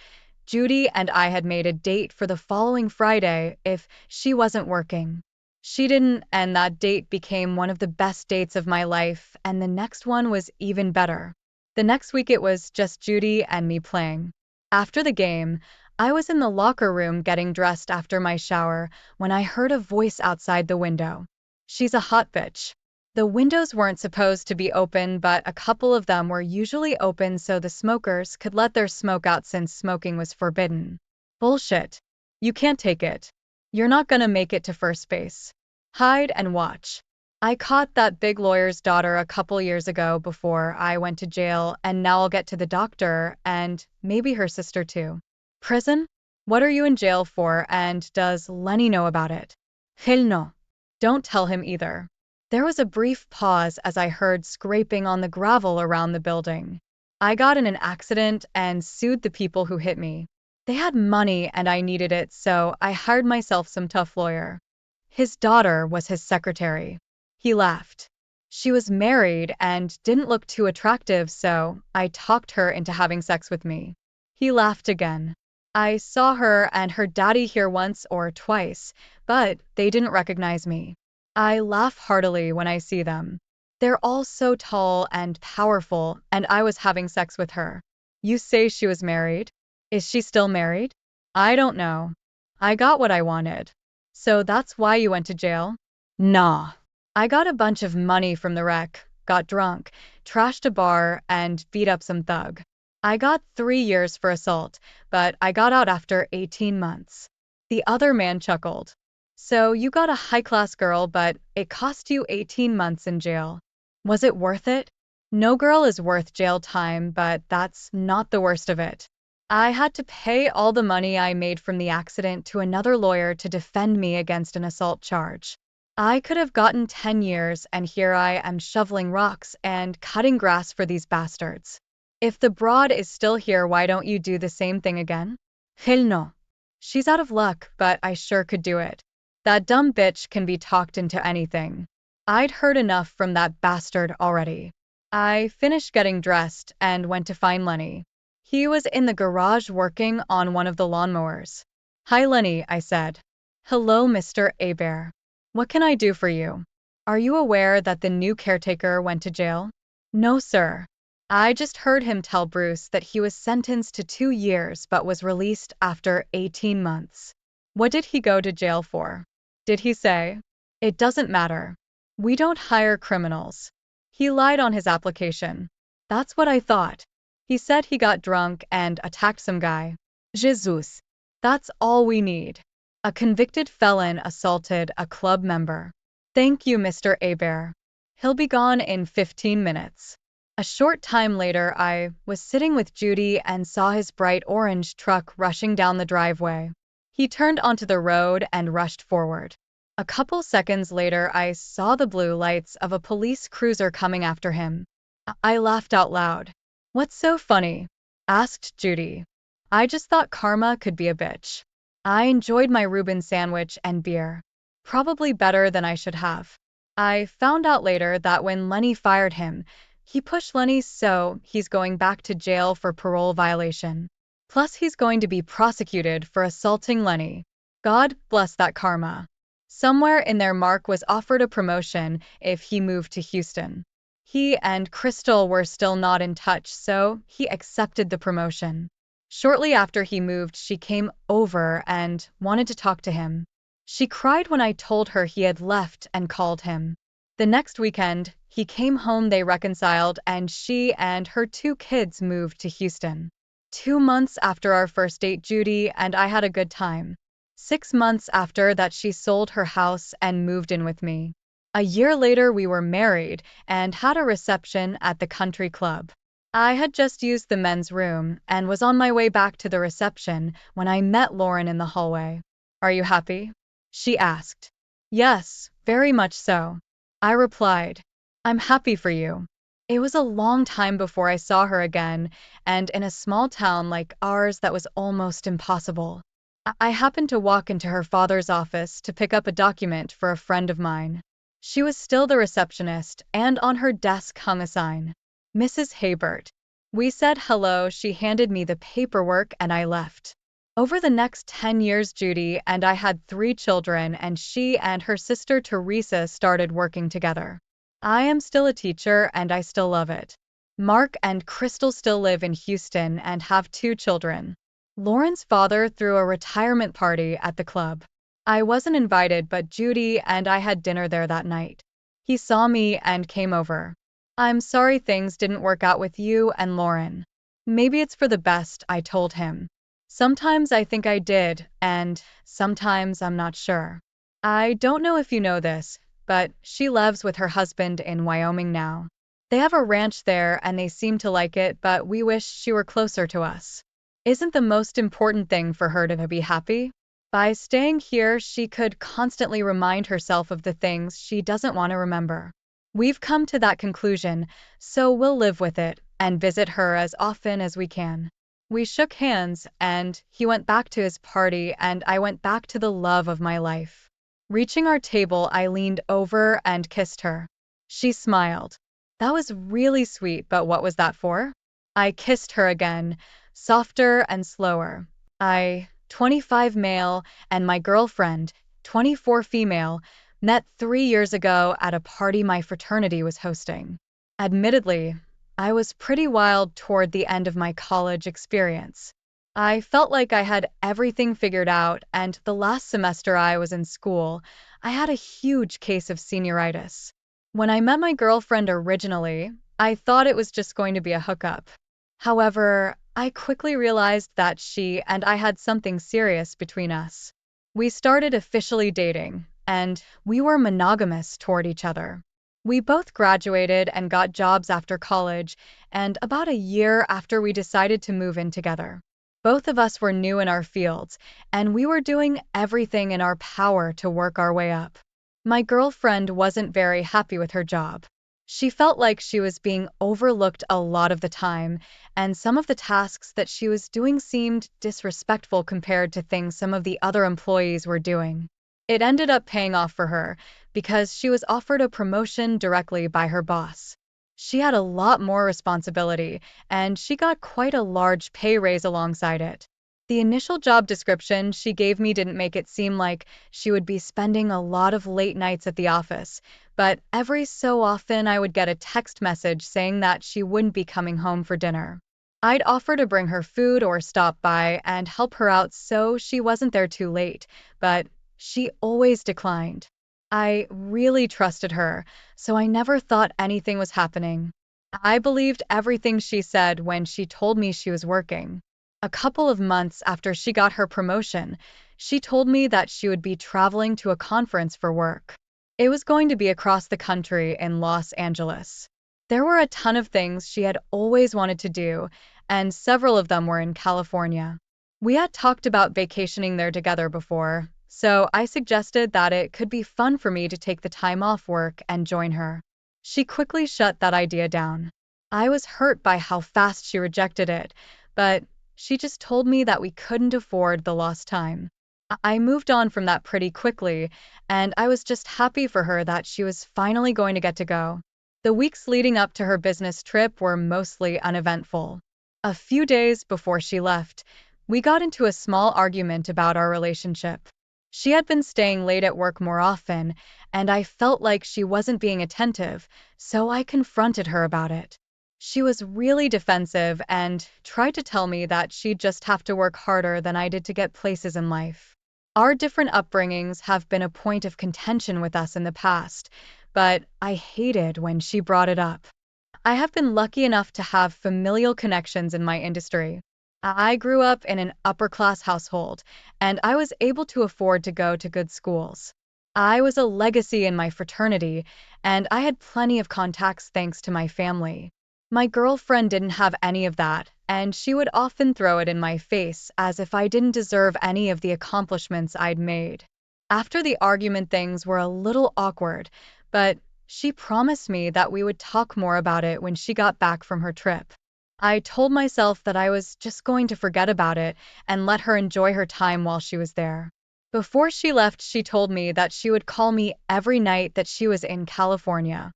Judy and I had made a date for the following Friday if she wasn't working. She didn't, and that date became one of the best dates of my life, and the next one was even better. The next week it was just Judy and me playing. After the game, I was in the locker room getting dressed after my shower when I heard a voice outside the window. She's a hot bitch. The windows weren't supposed to be open, but a couple of them were usually open so the smokers could let their smoke out since smoking was forbidden. Bullshit. You can't take it. You're not gonna make it to first base. Hide and watch. I caught that big lawyer's daughter a couple years ago before I went to jail, and now I'll get to the doctor, and maybe her sister too. Prison? What are you in jail for, and does Lenny know about it? Hell no. Don't tell him either. There was a brief pause as I heard scraping on the gravel around the building. I got in an accident and sued the people who hit me. They had money and I needed it, so I hired myself some tough lawyer. His daughter was his secretary. He laughed. She was married and didn't look too attractive, so I talked her into having sex with me. He laughed again. I saw her and her daddy here once or twice, but they didn't recognize me. I laugh heartily when I see them. They're all so tall and powerful, and I was having sex with her. You say she was married? Is she still married? I don't know. I got what I wanted. So that's why you went to jail? Nah. I got a bunch of money from the wreck, got drunk, trashed a bar, and beat up some thug. I got 3 years for assault, but I got out after 18 months. The other man chuckled. So you got a high-class girl, but it cost you 18 months in jail. Was it worth it? No girl is worth jail time, but that's not the worst of it. I had to pay all the money I made from the accident to another lawyer to defend me against an assault charge. I could have gotten 10 years, and here I am shoveling rocks and cutting grass for these bastards. If the broad is still here, why don't you do the same thing again? Hell no. She's out of luck, but I sure could do it. That dumb bitch can be talked into anything. I'd heard enough from that bastard already. I finished getting dressed and went to find Lenny. He was in the garage working on one of the lawnmowers. Hi Lenny, I said. Hello, Mr. Abair. What can I do for you? Are you aware that the new caretaker went to jail? No, sir. I just heard him tell Bruce that he was sentenced to 2 years but was released after 18 months. What did he go to jail for? Did he say? It doesn't matter. We don't hire criminals. He lied on his application. That's what I thought. He said he got drunk and attacked some guy. Jesus. That's all we need. A convicted felon assaulted a club member. Thank you, Mr. Abair. He'll be gone in 15 minutes. A short time later, I was sitting with Judy and saw his bright orange truck rushing down the driveway. He turned onto the road and rushed forward. A couple seconds later, I saw the blue lights of a police cruiser coming after him. I laughed out loud. What's so funny? Asked Judy. I just thought karma could be a bitch. I enjoyed my Reuben sandwich and beer. Probably better than I should have. I found out later that when Lenny fired him, he pushed Lenny, so he's going back to jail for parole violation. Plus he's going to be prosecuted for assaulting Lenny. God bless that karma. Somewhere in there, Mark was offered a promotion if he moved to Houston. He and Crystal were still not in touch, so he accepted the promotion. Shortly after he moved, she came over and wanted to talk to him. She cried when I told her he had left and called him. The next weekend, he came home, they reconciled, and she and her 2 kids moved to Houston. 2 months after our first date, Judy and I had a good time. 6 months after that, she sold her house and moved in with me. A year later, we were married and had a reception at the country club. I had just used the men's room and was on my way back to the reception when I met Lauren in the hallway. Are you happy? She asked. Yes, very much so. I replied. I'm happy for you. It was a long time before I saw her again, and in a small town like ours that was almost impossible. I happened to walk into her father's office to pick up a document for a friend of mine. She was still the receptionist, and on her desk hung a sign. Mrs. Haybert. We said hello, she handed me the paperwork, and I left. Over the next 10 years, Judy and I had 3 children, and she and her sister Teresa started working together. I am still a teacher, and I still love it. Mark and Crystal still live in Houston and have 2 children. Lauren's father threw a retirement party at the club. I wasn't invited, but Judy and I had dinner there that night. He saw me and came over. I'm sorry things didn't work out with you and Lauren. Maybe it's for the best, I told him. Sometimes I think I did, and sometimes I'm not sure. I don't know if you know this, but she lives with her husband in Wyoming now. They have a ranch there and they seem to like it, but we wish she were closer to us. Isn't the most important thing for her to be happy? By staying here, she could constantly remind herself of the things she doesn't want to remember. We've come to that conclusion, so we'll live with it and visit her as often as we can. We shook hands, and he went back to his party, and I went back to the love of my life. Reaching our table, I leaned over and kissed her. She smiled. That was really sweet, but what was that for? I kissed her again, softer and slower. I, 25 male, and my girlfriend, 24 female, met 3 years ago at a party my fraternity was hosting. Admittedly, I was pretty wild toward the end of my college experience. I felt like I had everything figured out, and the last semester I was in school, I had a huge case of senioritis. When I met my girlfriend originally, I thought it was just going to be a hookup. However, I quickly realized that she and I had something serious between us. We started officially dating, and we were monogamous toward each other. We both graduated and got jobs after college, and about a year after we decided to move in together. Both of us were new in our fields, and we were doing everything in our power to work our way up. My girlfriend wasn't very happy with her job. She felt like she was being overlooked a lot of the time, and some of the tasks that she was doing seemed disrespectful compared to things some of the other employees were doing. It ended up paying off for her because she was offered a promotion directly by her boss. She had a lot more responsibility, and she got quite a large pay raise alongside it. The initial job description she gave me didn't make it seem like she would be spending a lot of late nights at the office, but every so often I would get a text message saying that she wouldn't be coming home for dinner. I'd offer to bring her food or stop by and help her out so she wasn't there too late, but she always declined. I really trusted her, so I never thought anything was happening. I believed everything she said when she told me she was working. A couple of months after she got her promotion, she told me that she would be traveling to a conference for work. It was going to be across the country in Los Angeles. There were a ton of things she had always wanted to do, and several of them were in California. We had talked about vacationing there together before, so I suggested that it could be fun for me to take the time off work and join her. She quickly shut that idea down. I was hurt by how fast she rejected it, but she just told me that we couldn't afford the lost time. I moved on from that pretty quickly, and I was just happy for her that she was finally going to get to go. The weeks leading up to her business trip were mostly uneventful. A few days before she left, we got into a small argument about our relationship. She had been staying late at work more often, and I felt like she wasn't being attentive, so I confronted her about it. She was really defensive and tried to tell me that she'd just have to work harder than I did to get places in life. Our different upbringings have been a point of contention with us in the past, but I hated when she brought it up. I have been lucky enough to have familial connections in my industry. I grew up in an upper-class household, and I was able to afford to go to good schools. I was a legacy in my fraternity, and I had plenty of contacts thanks to my family. My girlfriend didn't have any of that, and she would often throw it in my face as if I didn't deserve any of the accomplishments I'd made. After the argument, things were a little awkward, but she promised me that we would talk more about it when she got back from her trip. I told myself that I was just going to forget about it and let her enjoy her time while she was there. Before she left, she told me that she would call me every night that she was in California.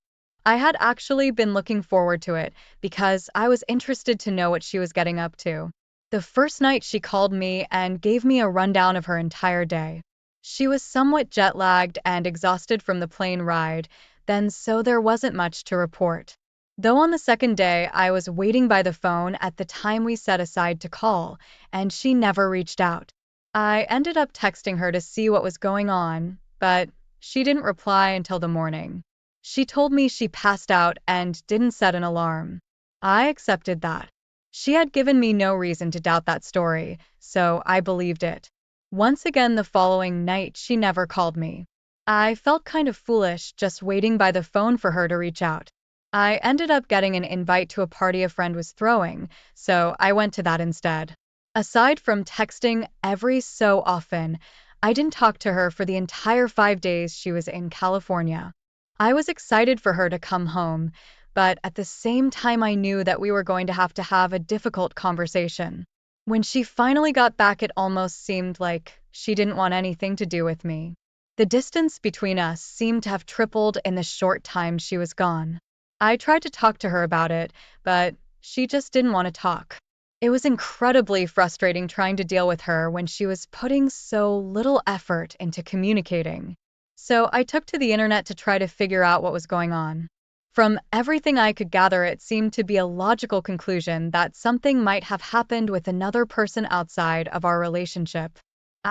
I had actually been looking forward to it because I was interested to know what she was getting up to. The first night she called me and gave me a rundown of her entire day. She was somewhat jet-lagged and exhausted from the plane ride, then so there wasn't much to report. Though on the second day I was waiting by the phone at the time we set aside to call, and she never reached out. I ended up texting her to see what was going on, but she didn't reply until the morning. She told me she passed out and didn't set an alarm. I accepted that. She had given me no reason to doubt that story, so I believed it. Once again the following night she never called me. I felt kind of foolish just waiting by the phone for her to reach out. I ended up getting an invite to a party a friend was throwing, so I went to that instead. Aside from texting every so often, I didn't talk to her for the entire 5 days she was in California. I was excited for her to come home, but at the same time I knew that we were going to have a difficult conversation. When she finally got back, it almost seemed like she didn't want anything to do with me. The distance between us seemed to have tripled in the short time she was gone. I tried to talk to her about it, but she just didn't want to talk. It was incredibly frustrating trying to deal with her when she was putting so little effort into communicating. So I took to the internet to try to figure out what was going on. From everything I could gather, it seemed to be a logical conclusion that something might have happened with another person outside of our relationship.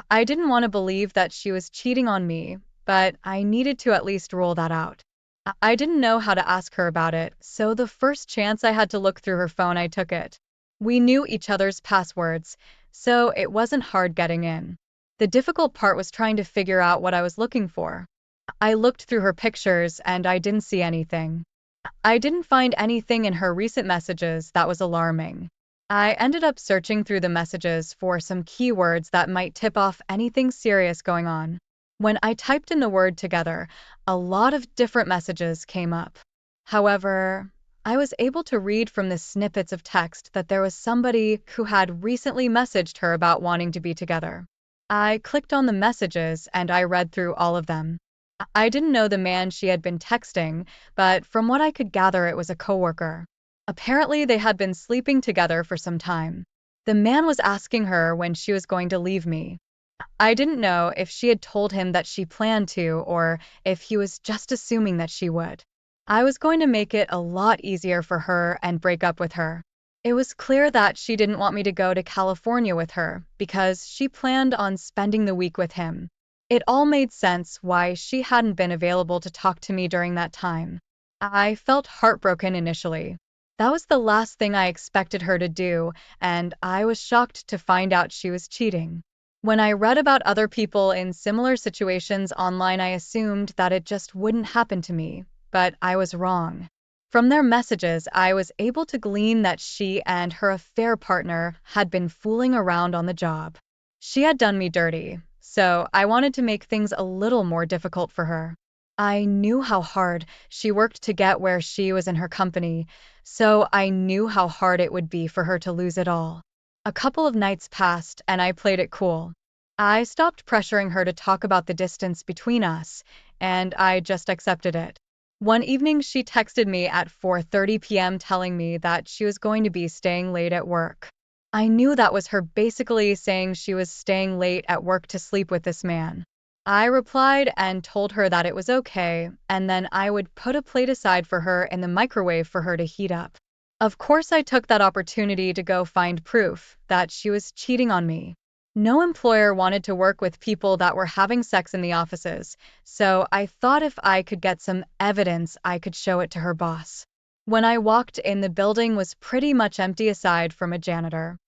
I didn't want to believe that she was cheating on me, but I needed to at least rule that out. I didn't know how to ask her about it, so the first chance I had to look through her phone, I took it. We knew each other's passwords, so it wasn't hard getting in. The difficult part was trying to figure out what I was looking for. I looked through her pictures and I didn't see anything. I didn't find anything in her recent messages that was alarming. I ended up searching through the messages for some keywords that might tip off anything serious going on. When I typed in the word together, a lot of different messages came up. However, I was able to read from the snippets of text that there was somebody who had recently messaged her about wanting to be together. I clicked on the messages and I read through all of them. I didn't know the man she had been texting, but from what I could gather, it was a coworker. Apparently, they had been sleeping together for some time. The man was asking her when she was going to leave me. I didn't know if she had told him that she planned to, or if he was just assuming that she would. I was going to make it a lot easier for her and break up with her. It was clear that she didn't want me to go to California with her because she planned on spending the week with him. It all made sense why she hadn't been available to talk to me during that time. I felt heartbroken initially. That was the last thing I expected her to do, and I was shocked to find out she was cheating. When I read about other people in similar situations online, I assumed that it just wouldn't happen to me, but I was wrong. From their messages, I was able to glean that she and her affair partner had been fooling around on the job. She had done me dirty, so I wanted to make things a little more difficult for her. I knew how hard she worked to get where she was in her company, so I knew how hard it would be for her to lose it all. A couple of nights passed and I played it cool. I stopped pressuring her to talk about the distance between us, and I just accepted it. One evening, she texted me at 4:30 p.m. telling me that she was going to be staying late at work. I knew that was her basically saying she was staying late at work to sleep with this man. I replied and told her that it was okay, and then I would put a plate aside for her in the microwave for her to heat up. Of course, I took that opportunity to go find proof that she was cheating on me. No employer wanted to work with people that were having sex in the offices, so I thought if I could get some evidence, I could show it to her boss. When I walked in, the building was pretty much empty aside from a janitor.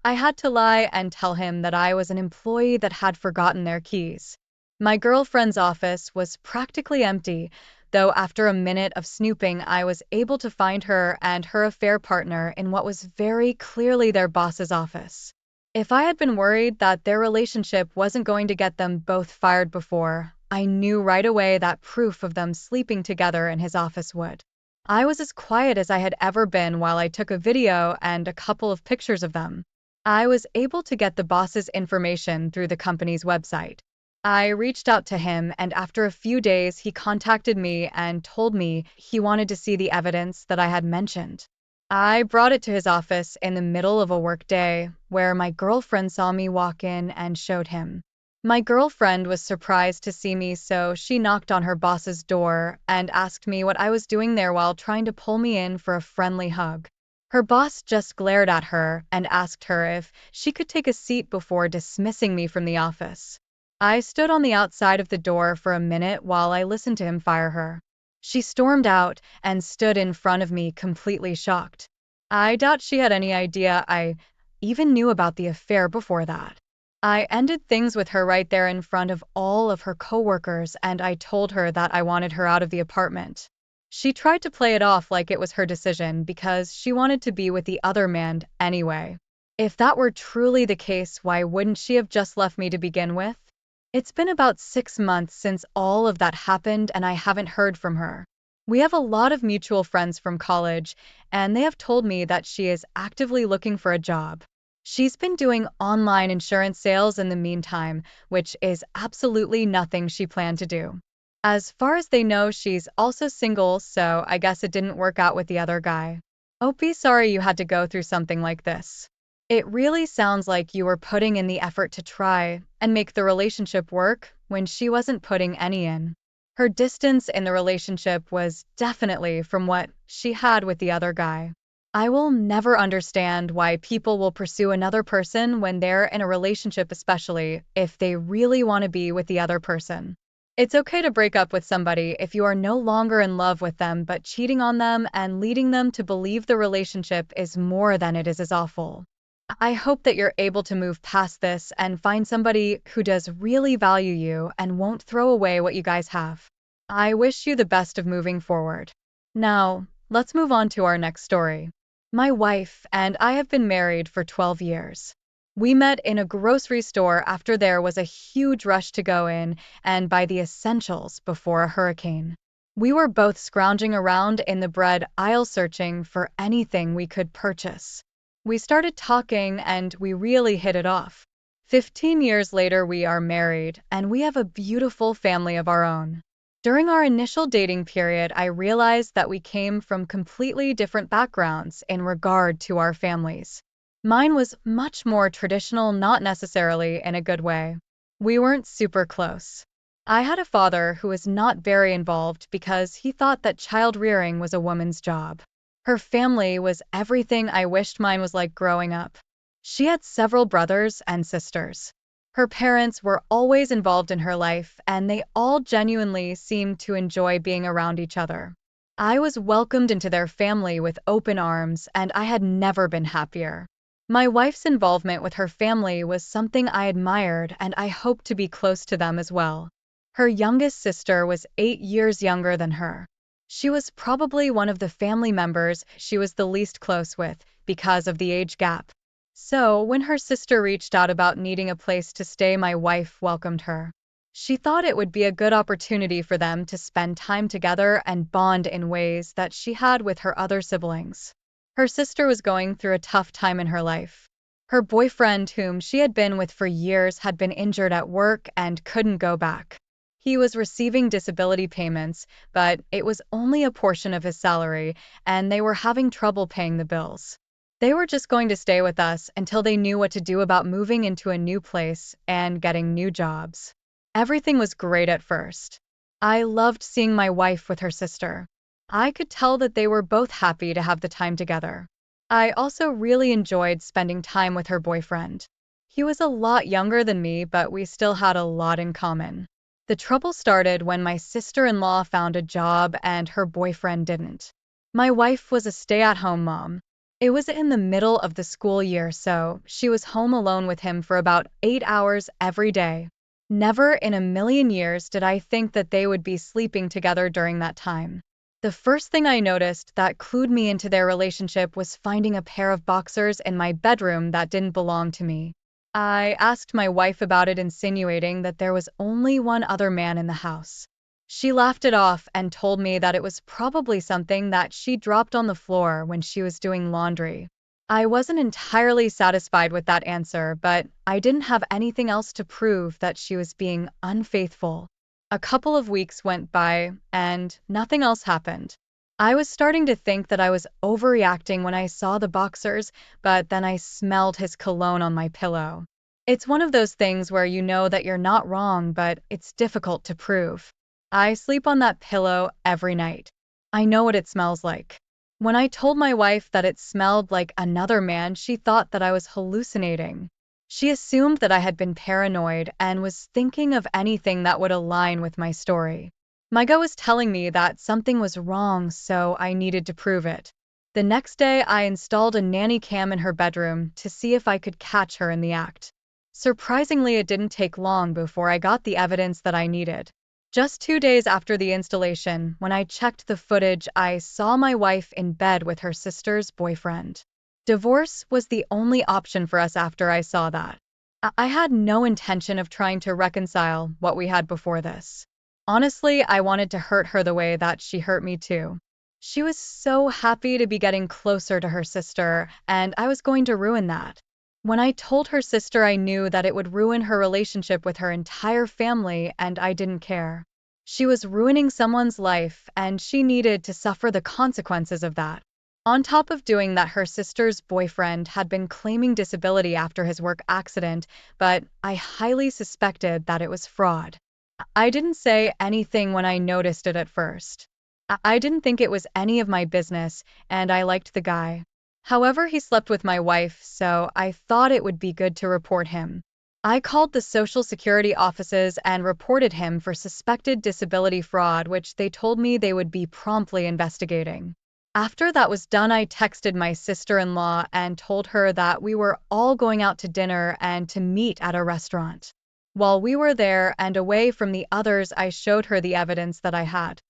I had to lie and tell him that I was an employee that had forgotten their keys. My girlfriend's office was practically empty, though after a minute of snooping, I was able to find her and her affair partner in what was very clearly their boss's office. If I had been worried that their relationship wasn't going to get them both fired before, I knew right away that proof of them sleeping together in his office would. I was as quiet as I had ever been while I took a video and a couple of pictures of them. I was able to get the boss's information through the company's website. I reached out to him, and after a few days, he contacted me and told me he wanted to see the evidence that I had mentioned. I brought it to his office in the middle of a workday, where my girlfriend saw me walk in and showed him. My girlfriend was surprised to see me, so she knocked on her boss's door and asked me what I was doing there while trying to pull me in for a friendly hug. Her boss just glared at her and asked her if she could take a seat before dismissing me from the office. I stood on the outside of the door for a minute while I listened to him fire her. She stormed out and stood in front of me completely shocked. I doubt she had any idea I even knew about the affair before that. I ended things with her right there in front of all of her coworkers, and I told her that I wanted her out of the apartment. She tried to play it off like it was her decision because she wanted to be with the other man anyway. If that were truly the case, why wouldn't she have just left me to begin with? It's been about 6 months since all of that happened, and I haven't heard from her. We have a lot of mutual friends from college, and they have told me that she is actively looking for a job. She's been doing online insurance sales in the meantime, which is absolutely nothing she planned to do. As far as they know, she's also single, so I guess it didn't work out with the other guy. OP, sorry you had to go through something like this. It really sounds like you were putting in the effort to try and make the relationship work when she wasn't putting any in. Her distance in the relationship was definitely from what she had with the other guy. I will never understand why people will pursue another person when they're in a relationship, especially if they really want to be with the other person. It's okay to break up with somebody if you are no longer in love with them, but cheating on them and leading them to believe the relationship is more than it is awful. I hope that you're able to move past this and find somebody who does really value you and won't throw away what you guys have. I wish you the best of moving forward. Now, let's move on to our next story. My wife and I have been married for 12 years. We met in a grocery store after there was a huge rush to go in and buy the essentials before a hurricane. We were both scrounging around in the bread aisle searching for anything we could purchase. We started talking and we really hit it off. 15 years later, we are married and we have a beautiful family of our own. During our initial dating period, I realized that we came from completely different backgrounds in regard to our families. Mine was much more traditional, not necessarily in a good way. We weren't super close. I had a father who was not very involved because he thought that child rearing was a woman's job. Her family was everything I wished mine was like growing up. She had several brothers and sisters. Her parents were always involved in her life, and they all genuinely seemed to enjoy being around each other. I was welcomed into their family with open arms, and I had never been happier. My wife's involvement with her family was something I admired, and I hoped to be close to them as well. Her youngest sister was 8 years younger than her. She was probably one of the family members she was the least close with because of the age gap. So, when her sister reached out about needing a place to stay, my wife welcomed her. She thought it would be a good opportunity for them to spend time together and bond in ways that she had with her other siblings. Her sister was going through a tough time in her life. Her boyfriend, whom she had been with for years, had been injured at work and couldn't go back. He was receiving disability payments, but it was only a portion of his salary, and they were having trouble paying the bills. They were just going to stay with us until they knew what to do about moving into a new place and getting new jobs. Everything was great at first. I loved seeing my wife with her sister. I could tell that they were both happy to have the time together. I also really enjoyed spending time with her boyfriend. He was a lot younger than me, but we still had a lot in common. The trouble started when my sister-in-law found a job and her boyfriend didn't. My wife was a stay-at-home mom. It was in the middle of the school year, so she was home alone with him for about 8 hours every day. Never in a million years did I think that they would be sleeping together during that time. The first thing I noticed that clued me into their relationship was finding a pair of boxers in my bedroom that didn't belong to me. I asked my wife about it, insinuating that there was only one other man in the house. She laughed it off and told me that it was probably something that she dropped on the floor when she was doing laundry. I wasn't entirely satisfied with that answer, but I didn't have anything else to prove that she was being unfaithful. A couple of weeks went by, and nothing else happened. I was starting to think that I was overreacting when I saw the boxers, but then I smelled his cologne on my pillow. It's one of those things where you know that you're not wrong, but it's difficult to prove. I sleep on that pillow every night. I know what it smells like. When I told my wife that it smelled like another man, she thought that I was hallucinating. She assumed that I had been paranoid and was thinking of anything that would align with my story. My gut was telling me that something was wrong, so I needed to prove it. The next day, I installed a nanny cam in her bedroom to see if I could catch her in the act. Surprisingly, it didn't take long before I got the evidence that I needed. Just 2 days after the installation, when I checked the footage, I saw my wife in bed with her sister's boyfriend. Divorce was the only option for us after I saw that. I had no intention of trying to reconcile what we had before this. Honestly, I wanted to hurt her the way that she hurt me too. She was so happy to be getting closer to her sister, and I was going to ruin that. When I told her sister, I knew that it would ruin her relationship with her entire family, and I didn't care. She was ruining someone's life, and she needed to suffer the consequences of that. On top of doing that, her sister's boyfriend had been claiming disability after his work accident, but I highly suspected that it was fraud. I didn't say anything when I noticed it at first. I didn't think it was any of my business, and I liked the guy. However, he slept with my wife, so I thought it would be good to report him. I called the Social Security offices and reported him for suspected disability fraud, which they told me they would be promptly investigating. After that was done, I texted my sister-in-law and told her that we were all going out to dinner and to meet at a restaurant. While we were there and away from the others, I showed her the evidence that I had.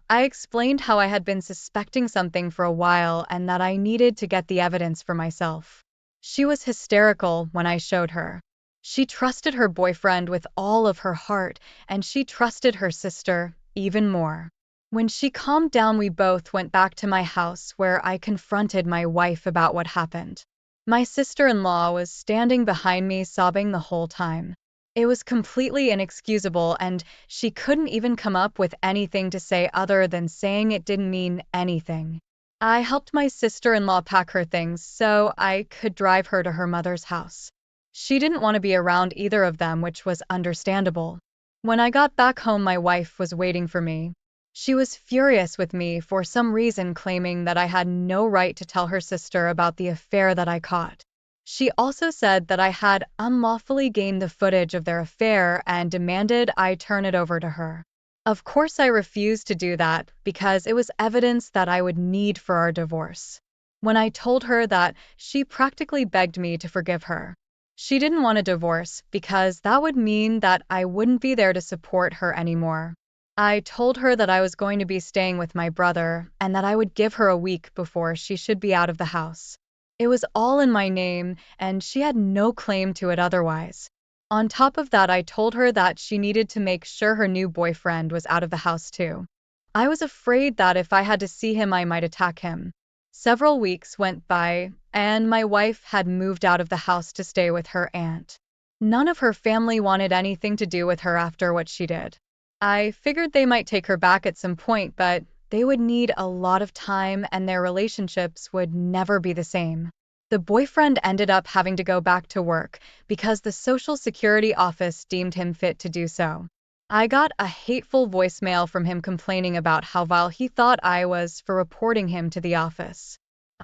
I explained how I had been suspecting something for a while and that I needed to get the evidence for myself. She was hysterical when I showed her. She trusted her boyfriend with all of her heart, and she trusted her sister even more. When she calmed down, we both went back to my house where I confronted my wife about what happened. My sister-in-law was standing behind me, sobbing the whole time. It was completely inexcusable, and she couldn't even come up with anything to say other than saying it didn't mean anything. I helped my sister-in-law pack her things so I could drive her to her mother's house. She didn't want to be around either of them, which was understandable. When I got back home, my wife was waiting for me. She was furious with me for some reason, claiming that I had no right to tell her sister about the affair that I caught. She also said that I had unlawfully gained the footage of their affair and demanded I turn it over to her. Of course, I refused to do that because it was evidence that I would need for our divorce. When I told her that, she practically begged me to forgive her. She didn't want a divorce because that would mean that I wouldn't be there to support her anymore. I told her that I was going to be staying with my brother and that I would give her a week before she should be out of the house. It was all in my name, and she had no claim to it otherwise. On top of that, I told her that she needed to make sure her new boyfriend was out of the house too. I was afraid that if I had to see him, I might attack him. Several weeks went by, and my wife had moved out of the house to stay with her aunt. None of her family wanted anything to do with her after what she did. I figured they might take her back at some point, but they would need a lot of time and their relationships would never be the same. The boyfriend ended up having to go back to work because the Social Security office deemed him fit to do so. I got a hateful voicemail from him complaining about how vile he thought I was for reporting him to the office.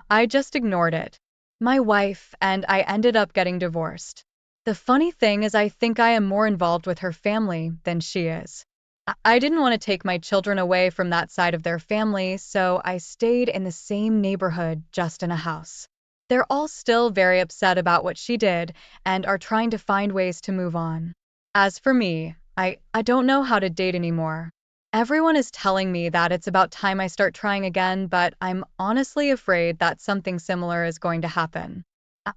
I just ignored it. My wife and I ended up getting divorced. The funny thing is, I think I am more involved with her family than she is. I didn't want to take my children away from that side of their family, so I stayed in the same neighborhood, just in a house. They're all still very upset about what she did and are trying to find ways to move on. As for me, I don't know how to date anymore. Everyone is telling me that it's about time I start trying again, but I'm honestly afraid that something similar is going to happen.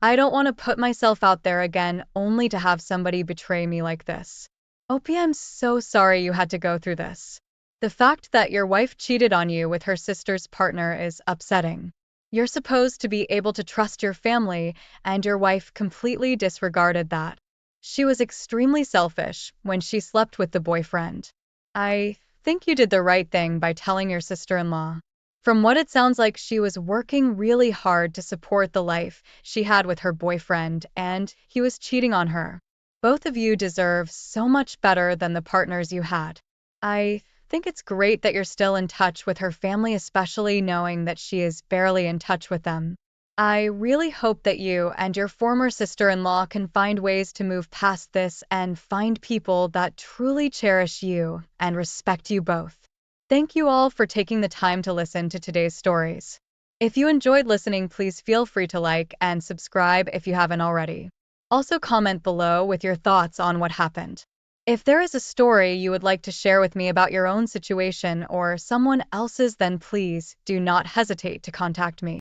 I don't want to put myself out there again only to have somebody betray me like this. Opie, I'm so sorry you had to go through this. The fact that your wife cheated on you with her sister's partner is upsetting. You're supposed to be able to trust your family, and your wife completely disregarded that. She was extremely selfish when she slept with the boyfriend. I think you did the right thing by telling your sister-in-law. From what it sounds like, she was working really hard to support the life she had with her boyfriend, and he was cheating on her. Both of you deserve so much better than the partners you had. I think it's great that you're still in touch with her family, especially knowing that she is barely in touch with them. I really hope that you and your former sister-in-law can find ways to move past this and find people that truly cherish you and respect you both. Thank you all for taking the time to listen to today's stories. If you enjoyed listening, please feel free to like and subscribe if you haven't already. Also, comment below with your thoughts on what happened. If there is a story you would like to share with me about your own situation or someone else's, then please do not hesitate to contact me.